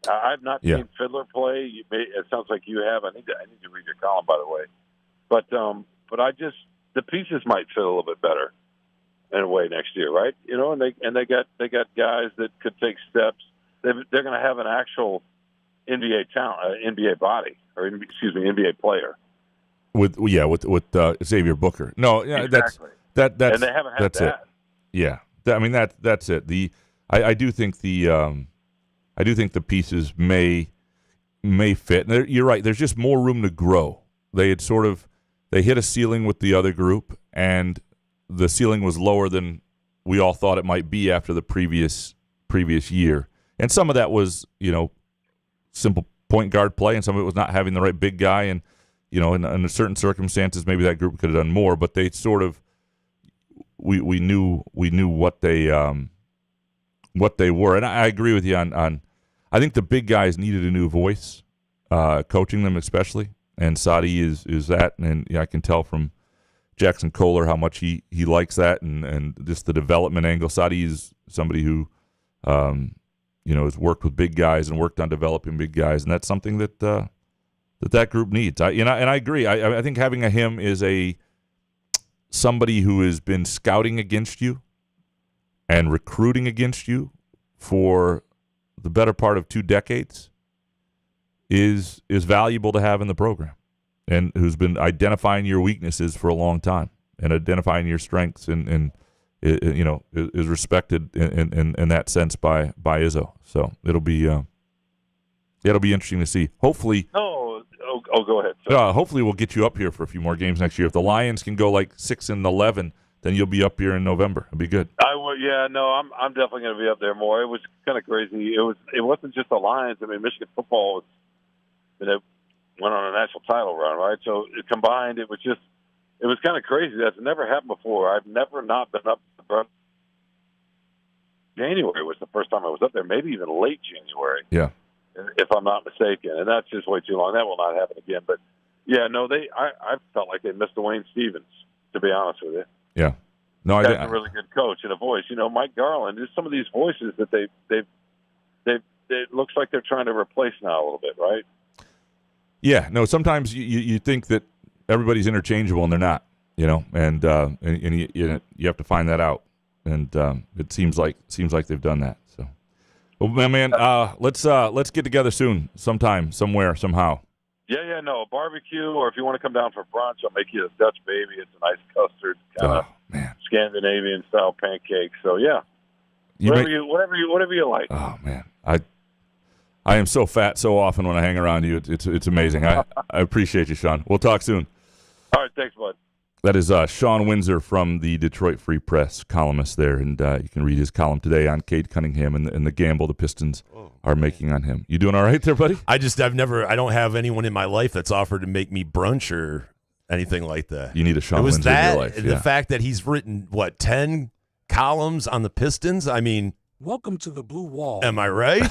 I've not seen Fidler play. It sounds like you have. I need to read your column, by the way. But the pieces might fit a little bit better in a way next year, right? And they got guys that could take steps. They're going to have an actual NBA talent, NBA body, or NBA player. With Xavier Booker. No, yeah, exactly. That's and they haven't had that's that. It. Yeah, that's it. I do think the pieces may fit. And you're right. There's just more room to grow. They hit a ceiling with the other group, and the ceiling was lower than we all thought it might be after the previous year. And some of that was simple point guard play, and some of it was not having the right big guy. And in certain circumstances, maybe that group could have done more. But they sort of we knew what they were. And I agree with you on I think the big guys needed a new voice, coaching them especially. And Saudi is that, and I can tell from Jackson Kohler how much he likes that, and just the development angle. Saudi is somebody who has worked with big guys and worked on developing big guys, and that's something that group needs. And I agree. I think having him is somebody who has been scouting against you and recruiting against you for the better part of 2 decades is valuable to have in the program, and who's been identifying your weaknesses for a long time and identifying your strengths, and is respected in that sense by Izzo. So it'll be interesting to see. Hopefully. Oh, go ahead. Hopefully we'll get you up here for a few more games next year. If the Lions can go like 6-11, then you'll be up here in November. It'll be good. I'm definitely going to be up there more. It was kind of crazy. It wasn't just the Lions. I mean, Michigan football went on a national title run, right? So combined, it was kind of crazy. That's never happened before. I've never not been up. January was the first time I was up there. Maybe even late January. Yeah. If I'm not mistaken, and that's just way too long. That will not happen again. But I felt like they missed Wayne Stevens, to be honest with you. Yeah, no, he's a really good coach and a voice. Mike Garland. There's some of these voices that it looks like they're trying to replace now a little bit, right? Yeah, no. Sometimes you think that everybody's interchangeable, and they're not. And you have to find that out, and it seems like they've done that. Well, man, let's get together soon, sometime, somewhere, somehow. No, barbecue, or if you want to come down for brunch, I'll make you a Dutch baby. It's a nice custard, kind of Scandinavian style pancake. So whatever you like. Oh man, I am so fat so often when I hang around you. It's amazing. I appreciate you, Shawn. We'll talk soon. All right, thanks, bud. That is Shawn Windsor from the Detroit Free Press, columnist there, and you can read his column today on Cade Cunningham and the gamble the Pistons are making on him. You doing all right there, buddy? I don't have anyone in my life that's offered to make me brunch or anything like that. You need a Shawn Windsor in your life. The fact that he's written 10 columns on the Pistons. I mean, welcome to the blue wall. Am I right?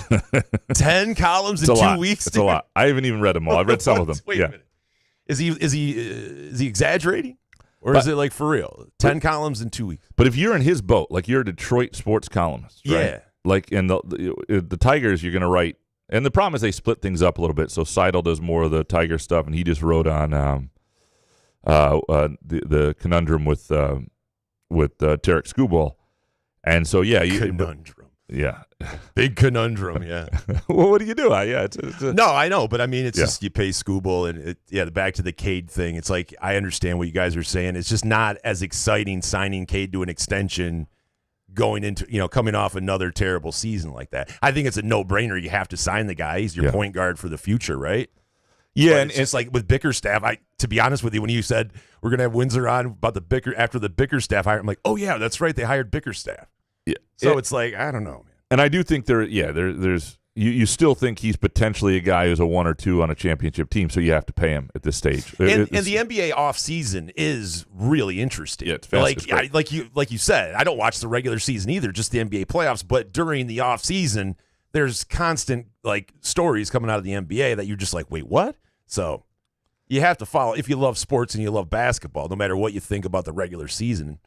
10 columns in 2 weeks. It's a lot. I haven't even read them all. I've read some of them. Wait a minute. Is he exaggerating? Or is it like for real? 10 columns in 2 weeks. But if you're in his boat, like you're a Detroit sports columnist, right? Yeah. Like in the Tigers, you're going to write. And the problem is they split things up a little bit. So Seidel does more of the Tiger stuff, and he just wrote on the conundrum with Tarek Skubal. And so, conundrum. Yeah. Big conundrum, yeah. Well, what do you do? No, I know, but I mean, it's just you pay Skubal, and back to the Cade thing. It's like, I understand what you guys are saying. It's just not as exciting signing Cade to an extension going into, coming off another terrible season like that. I think it's a no-brainer. You have to sign the guy. He's your point guard for the future, right? Yeah, but it's like with Bickerstaff, to be honest with you, when you said we're going to have Windsor on about after the Bickerstaff hire, I'm like, oh, yeah, that's right. They hired Bickerstaff. Yeah. So it's like, I don't know, man. And I do think there's you still think he's potentially a guy who's a 1 or 2 on a championship team, so you have to pay him at this stage. And the NBA offseason is really interesting. Yeah, it's fast. Like you said, I don't watch the regular season either, just the NBA playoffs. But during the offseason, there's constant stories coming out of the NBA that you're just like, wait, what? So you have to follow. If you love sports and you love basketball, no matter what you think about the regular season,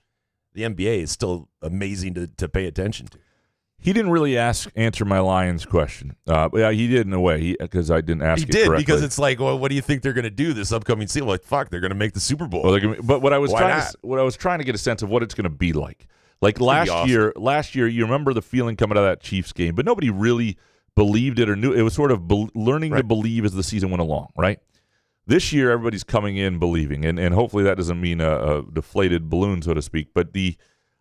the NBA is still amazing to pay attention to. He didn't really answer my Lions question. Yeah, he did in a way because I didn't ask. He did because it's like, well, what do you think they're going to do this upcoming season? Like, fuck, they're going to make the Super Bowl. Well, but what I was trying to get a sense of what it's going to be like. Like last year, you remember the feeling coming out of that Chiefs game, but nobody really believed it or knew. It was sort of learning to believe as the season went along, right? This year, everybody's coming in believing, and hopefully that doesn't mean a deflated balloon, so to speak. But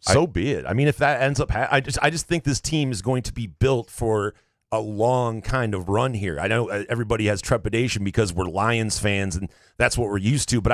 so be it. I mean, if that ends up, I just think this team is going to be built for a long kind of run here. I know everybody has trepidation because we're Lions fans and that's what we're used to. But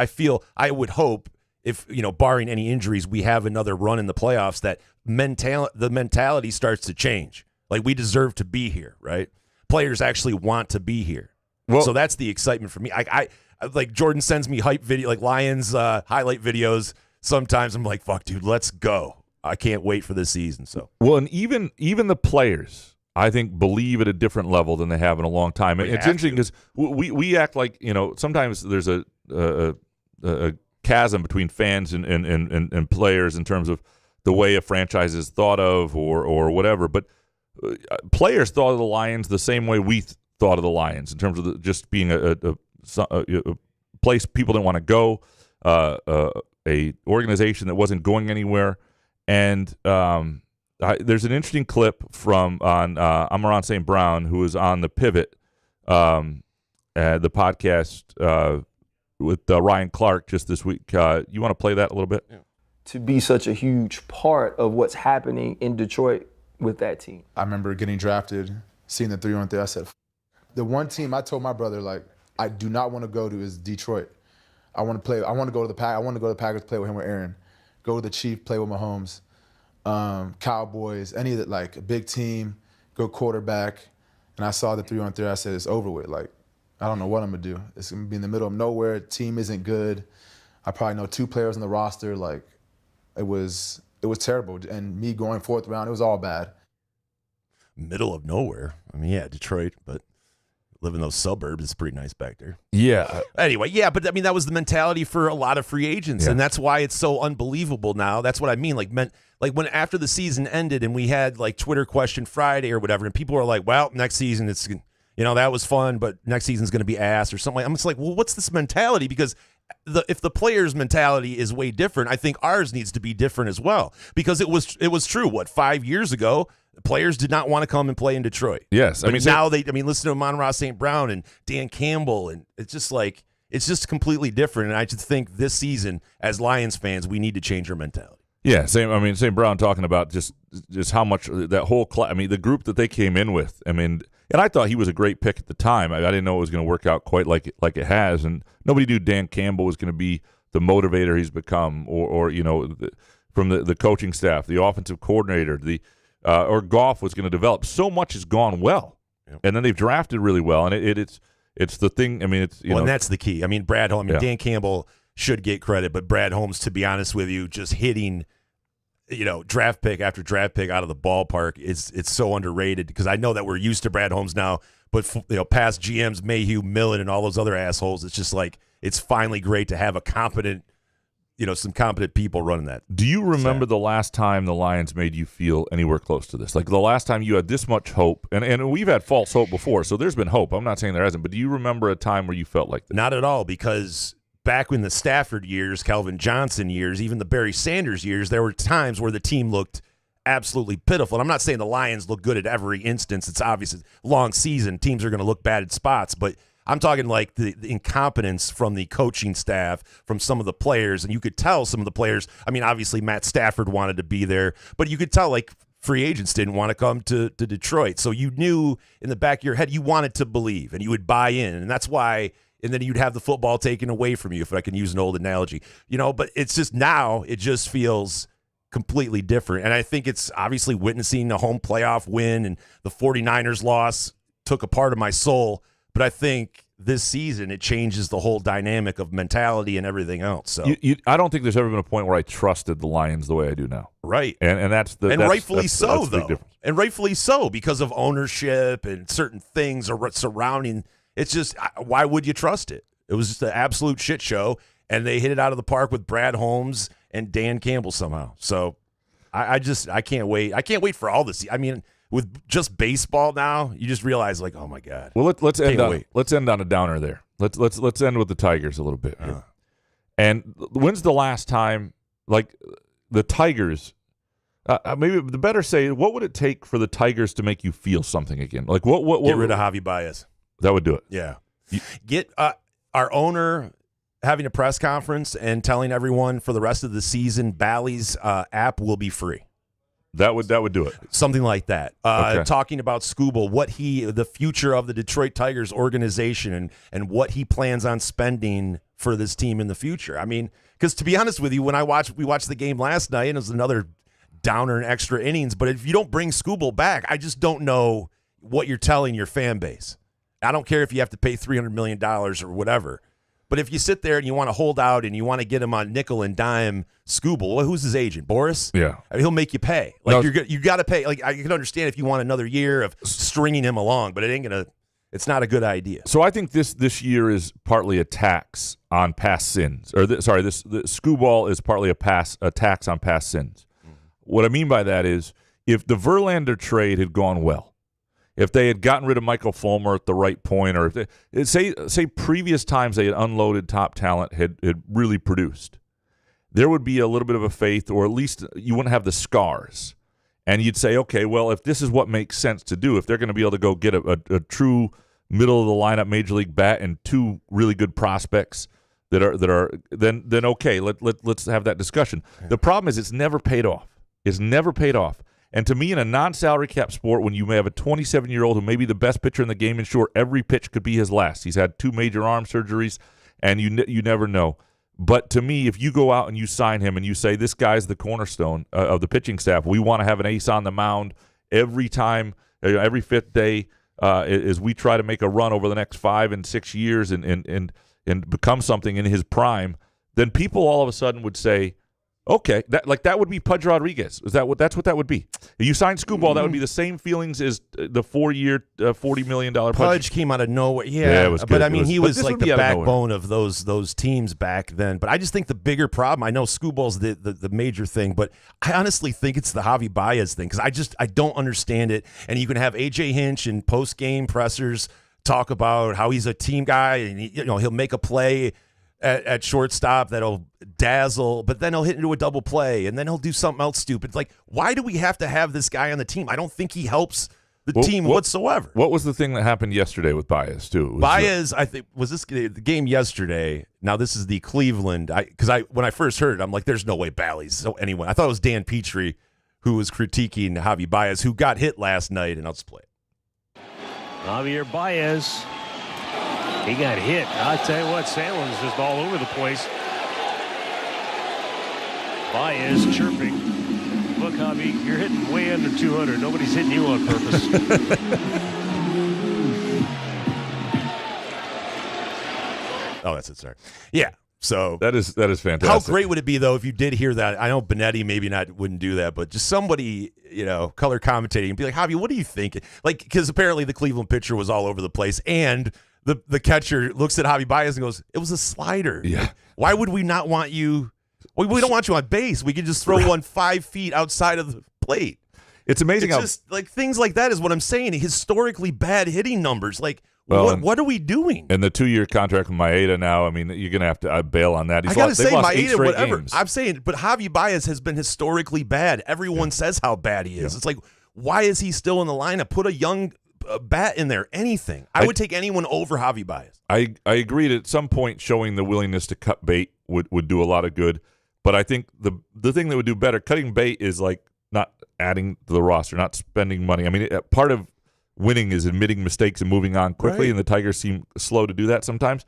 I would hope if, barring any injuries, we have another run in the playoffs that the mentality starts to change. Like, we deserve to be here, right? Players actually want to be here. Well, so that's the excitement for me. I like Jordan sends me hype video, like Lions highlight videos. Sometimes I'm like, fuck, dude, let's go. I can't wait for this season. So and even the players, I think, believe at a different level than they have in a long time. And it's interesting because we act like, sometimes there's a chasm between fans and players in terms of the way a franchise is thought of or whatever. But players thought of the Lions the same way we thought of the Lions in terms of just being a place people didn't want to go, a organization that wasn't going anywhere. And there's an interesting clip from Amon St. Brown, who was on The Pivot, the podcast with Ryan Clark just this week. You want to play that a little bit? Yeah. To be such a huge part of what's happening in Detroit with that team. I remember getting drafted, seeing the 3-on-3. I said, the one team I told my brother, I do not want to go to is Detroit. I want to go to the Pack. I want to go to the Packers, play with him or Aaron. Go to the Chiefs, play with Mahomes. Cowboys, any of that, a big team, go quarterback. And I saw the 3-on-3. I said, it's over with. I don't know what I'm gonna do. It's gonna be in the middle of nowhere. Team isn't good. I probably know 2 players on the roster. It was terrible. And me going 4th round, it was all bad. Middle of nowhere. I mean, yeah, Detroit, but live in those suburbs, it's pretty nice back there. Yeah. Anyway, yeah, but I mean, that was the mentality for a lot of free agents, and that's why it's so unbelievable now. That's what I mean. When after the season ended and we had Twitter question Friday or whatever, and people were like, well, next season it's, that was fun, but next season's going to be ass or something. I'm just like, well, what's this mentality? Because if the player's mentality is way different, I think ours needs to be different as well. Because it was true. 5 years ago, Players did not want to come and play in Detroit. Yes. But now listen to Amon-Ra St. Brown and Dan Campbell, and it's just completely different. And I just think this season, as Lions fans, we need to change our mentality. Yeah, St. Brown talking about just how much that whole the group that they came in with. And I thought he was a great pick at the time. I didn't know it was going to work out quite like it has, and nobody knew Dan Campbell was going to be the motivator he's become, or from the coaching staff, the offensive coordinator, or Goff was going to develop. So much has gone well, and then they've drafted really well, and it's the thing. And that's the key. Brad Holmes. Dan Campbell should get credit, but Brad Holmes, to be honest with you, just hitting, draft pick after draft pick out of the ballpark, it's so underrated, because I know that we're used to Brad Holmes now, but past GMs, Mayhew, Millen, and all those other assholes, it's just like it's finally great to have a competent, some competent people running that. Do you remember the last time the Lions made you feel anywhere close to this? Like the last time you had this much hope, and we've had false hope before, so there's been hope. I'm not saying there hasn't, but do you remember a time where you felt like this? Not at all, because back in the Stafford years, Calvin Johnson years, even the Barry Sanders years, there were times where the team looked absolutely pitiful. And I'm not saying the Lions look good at every instance. It's obvious, long season, teams are going to look bad at spots, but I'm talking like the incompetence from the coaching staff, from some of the players, and you could tell some of the players, obviously Matt Stafford wanted to be there, but you could tell like free agents didn't want to come to Detroit. So you knew in the back of your head you wanted to believe and you would buy in, and that's why. And then you'd have the football taken away from you, if I can use an old analogy. But it's just now it just feels completely different. And I think it's obviously witnessing a home playoff win and the 49ers loss took a part of my soul. But I think this season it changes the whole dynamic of mentality and everything else. So I don't think there's ever been a point where I trusted the Lions the way I do now. Right. And rightfully so, though. And rightfully so, because of ownership and certain things surrounding. It's just, why would you trust it? It was just an absolute shit show, and they hit it out of the park with Brad Holmes and Dan Campbell somehow. So I can't wait. I can't wait for all this. With just baseball now, you just realize, like, oh my God. Well, let's end on a downer there. Let's end with the Tigers a little bit. And when's the last time, like, the Tigers? Maybe the better say, what would it take for the Tigers to make you feel something again? Like what get rid of Javi Baez. That would do it. Yeah. Get our owner having a press conference and telling everyone for the rest of the season Bally's app will be free. That would do it. Something like that. Okay. Talking about Skubal, the future of the Detroit Tigers organization and what he plans on spending for this team in the future. Because to be honest with you, when we watched the game last night, and it was another downer in extra innings, but if you don't bring Skubal back, I just don't know what you're telling your fan base. I don't care if you have to pay $300 million or whatever. But if you sit there and you want to hold out and you want to get him on nickel and dime Skubal, well, who's his agent? Boris? Yeah. He'll make you pay. You got to pay. Like, I can understand if you want another year of stringing him along, but it's not a good idea. So I think this year is partly a tax on past sins. The Skubal is partly a tax on past sins. Mm-hmm. What I mean by that is if the Verlander trade had gone well, if they had gotten rid of Michael Fulmer at the right point, or if they, say previous times they had unloaded top talent had really produced, there would be a little bit of a faith, or at least you wouldn't have the scars. And you'd say, okay, well, if this is what makes sense to do, if they're going to be able to go get a true middle-of-the-lineup major league bat and two really good prospects that are then okay, let's have that discussion. Yeah. The problem is it's never paid off. It's never paid off. And to me, in a non-salary cap sport, when you may have a 27-year-old who may be the best pitcher in the game, and sure, every pitch could be his last. He's had 2 major arm surgeries, and you never know. But to me, if you go out and you sign him and you say, this guy's the cornerstone of the pitching staff, we want to have an ace on the mound every time, every fifth day, as we try to make a run over the next 5 and 6 years and become something in his prime, then people all of a sudden would say, okay, that would be Pudge Rodriguez. That's what that would be? If you sign Skubal, that would be the same feelings as the 4-year, $40 million Pudge came out of nowhere. Yeah, it was good. But he was like the backbone of those teams back then. But I just think the bigger problem, I know Skubal's the major thing, but I honestly think it's the Javi Baez thing, because I don't understand it. And you can have AJ Hinch in post game pressers talk about how he's a team guy and he'll make a play at shortstop that'll dazzle, but then he'll hit into a double play, and then he'll do something else stupid. It's like, why do we have to have this guy on the team? I don't think he helps the team whatsoever. What was the thing that happened yesterday with Baez, too? Baez, I think, was this the game yesterday. Now, this is the Cleveland. When I first heard it, I'm like, there's no way Bally's. So anyway, I thought it was Dan Petrie who was critiquing Javi Baez, who got hit last night, and I'll just play it. Javier Baez, he got hit. I tell you what, Salem's just all over the place. Baez chirping. Look, Javi, you're hitting way under 200. Nobody's hitting you on purpose. Oh, that's it. Sorry. Yeah. So that is fantastic. How great would it be though if you did hear that? I know Benetti maybe wouldn't do that, but just somebody, color commentating and be like, Javi, what do you think? Like, because apparently the Cleveland pitcher was all over the place, and the catcher looks at Javi Baez and goes, "It was a slider." Yeah. Like, why would we not want you? We don't want you on base. We could just throw one 5 feet outside of the plate. It's amazing It's how just like things like that is what I'm saying. Historically bad hitting numbers. Like, what are we doing? And the 2-year contract with Maeda now, I mean, you're going to have to bail on that. I got to say, Maeda, whatever. Games. I'm saying, but Javi Baez has been historically bad. Everyone says how bad he is. Yeah. It's like, why is he still in the lineup? Put a young bat in there. Anything. I would take anyone over Javi Baez. I agreed at some point showing the willingness to cut bait would do a lot of good. But I think the thing that would do better, cutting bait, is like not adding to the roster, not spending money. I mean, part of winning is admitting mistakes and moving on quickly, and the Tigers seem slow to do that sometimes.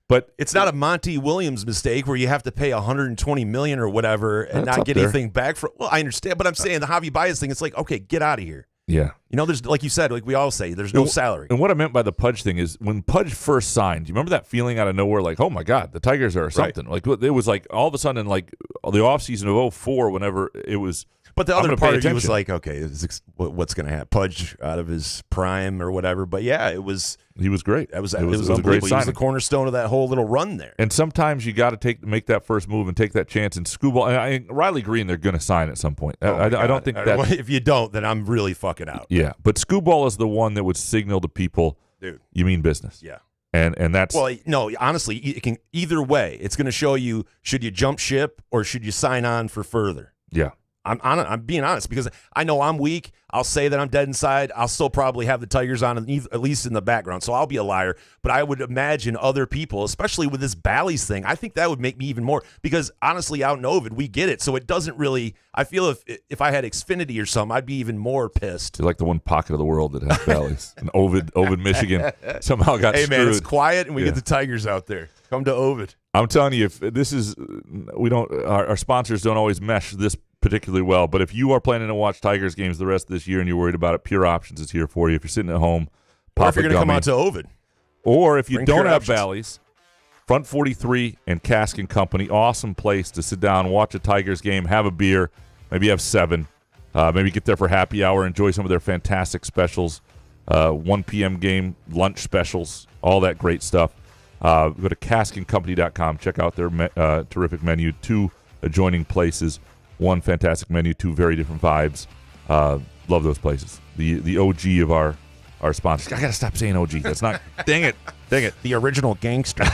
But it's not a Monty Williams mistake where you have to pay $120 million or whatever and not get anything back for. Well, I understand, but I'm saying the Javi Baez thing. It's like, okay, get out of here. Yeah, there's, like you said, like we all say, there's no salary. And what I meant by the Pudge thing is when Pudge first signed, you remember that feeling out of nowhere, like, oh my God, the Tigers are something. Like it was like all of a sudden, like the offseason of 2004, whenever it was. But the other part of you was like, okay, what's going to happen? Pudge out of his prime or whatever. But yeah, he was great. It was unbelievable. He was the cornerstone of that whole little run there. And sometimes you got to make that first move and take that chance. And Screwball, Riley Green, they're going to sign at some point. I don't think that. If you don't, then I'm really fucking out. Yeah, but Screwball is the one that would signal to people, dude, you mean business. Yeah. And that's no. Honestly, it can either way. It's going to show you, should you jump ship or should you sign on for further. Yeah. I'm being honest because I know I'm weak. I'll say that I'm dead inside. I'll still probably have the Tigers on at least in the background, so I'll be a liar. But I would imagine other people, especially with this Bally's thing, I think that would make me even more because honestly, out in Ovid, we get it, so it doesn't really. I feel if I had Xfinity or something, I'd be even more pissed. You're like the one pocket of the world that has Bally's, and Ovid, Michigan, somehow got screwed. Hey man, it's quiet, and we get the Tigers out there. Come to Ovid. I'm telling you, if this is, our sponsors don't always mesh this particularly well, but if you are planning to watch Tigers games the rest of this year and you're worried about it, Pure Options is here for you. If you're sitting at home, or if you're going to come out to Ovid, or if you don't have Bally's, Front 43 and Cask and Company, awesome place to sit down, watch a Tigers game, have a beer, maybe have 7, maybe get there for happy hour, enjoy some of their fantastic specials, 1 p.m. game, lunch specials, all that great stuff. Go to caskandcompany.com, check out their terrific menu, 2 adjoining places. 1 fantastic menu, 2 very different vibes. Love those places. The OG of our sponsors. I gotta stop saying OG. That's not. Dang it. The original gangster.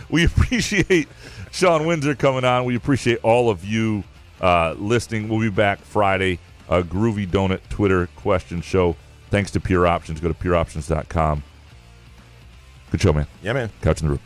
We appreciate Shawn Windsor coming on. We appreciate all of you listening. We'll be back Friday. A Groovy Donut Twitter question show. Thanks to Pure Options. Go to pureoptions.com. Good show, man. Yeah, man. Couch in the Roof.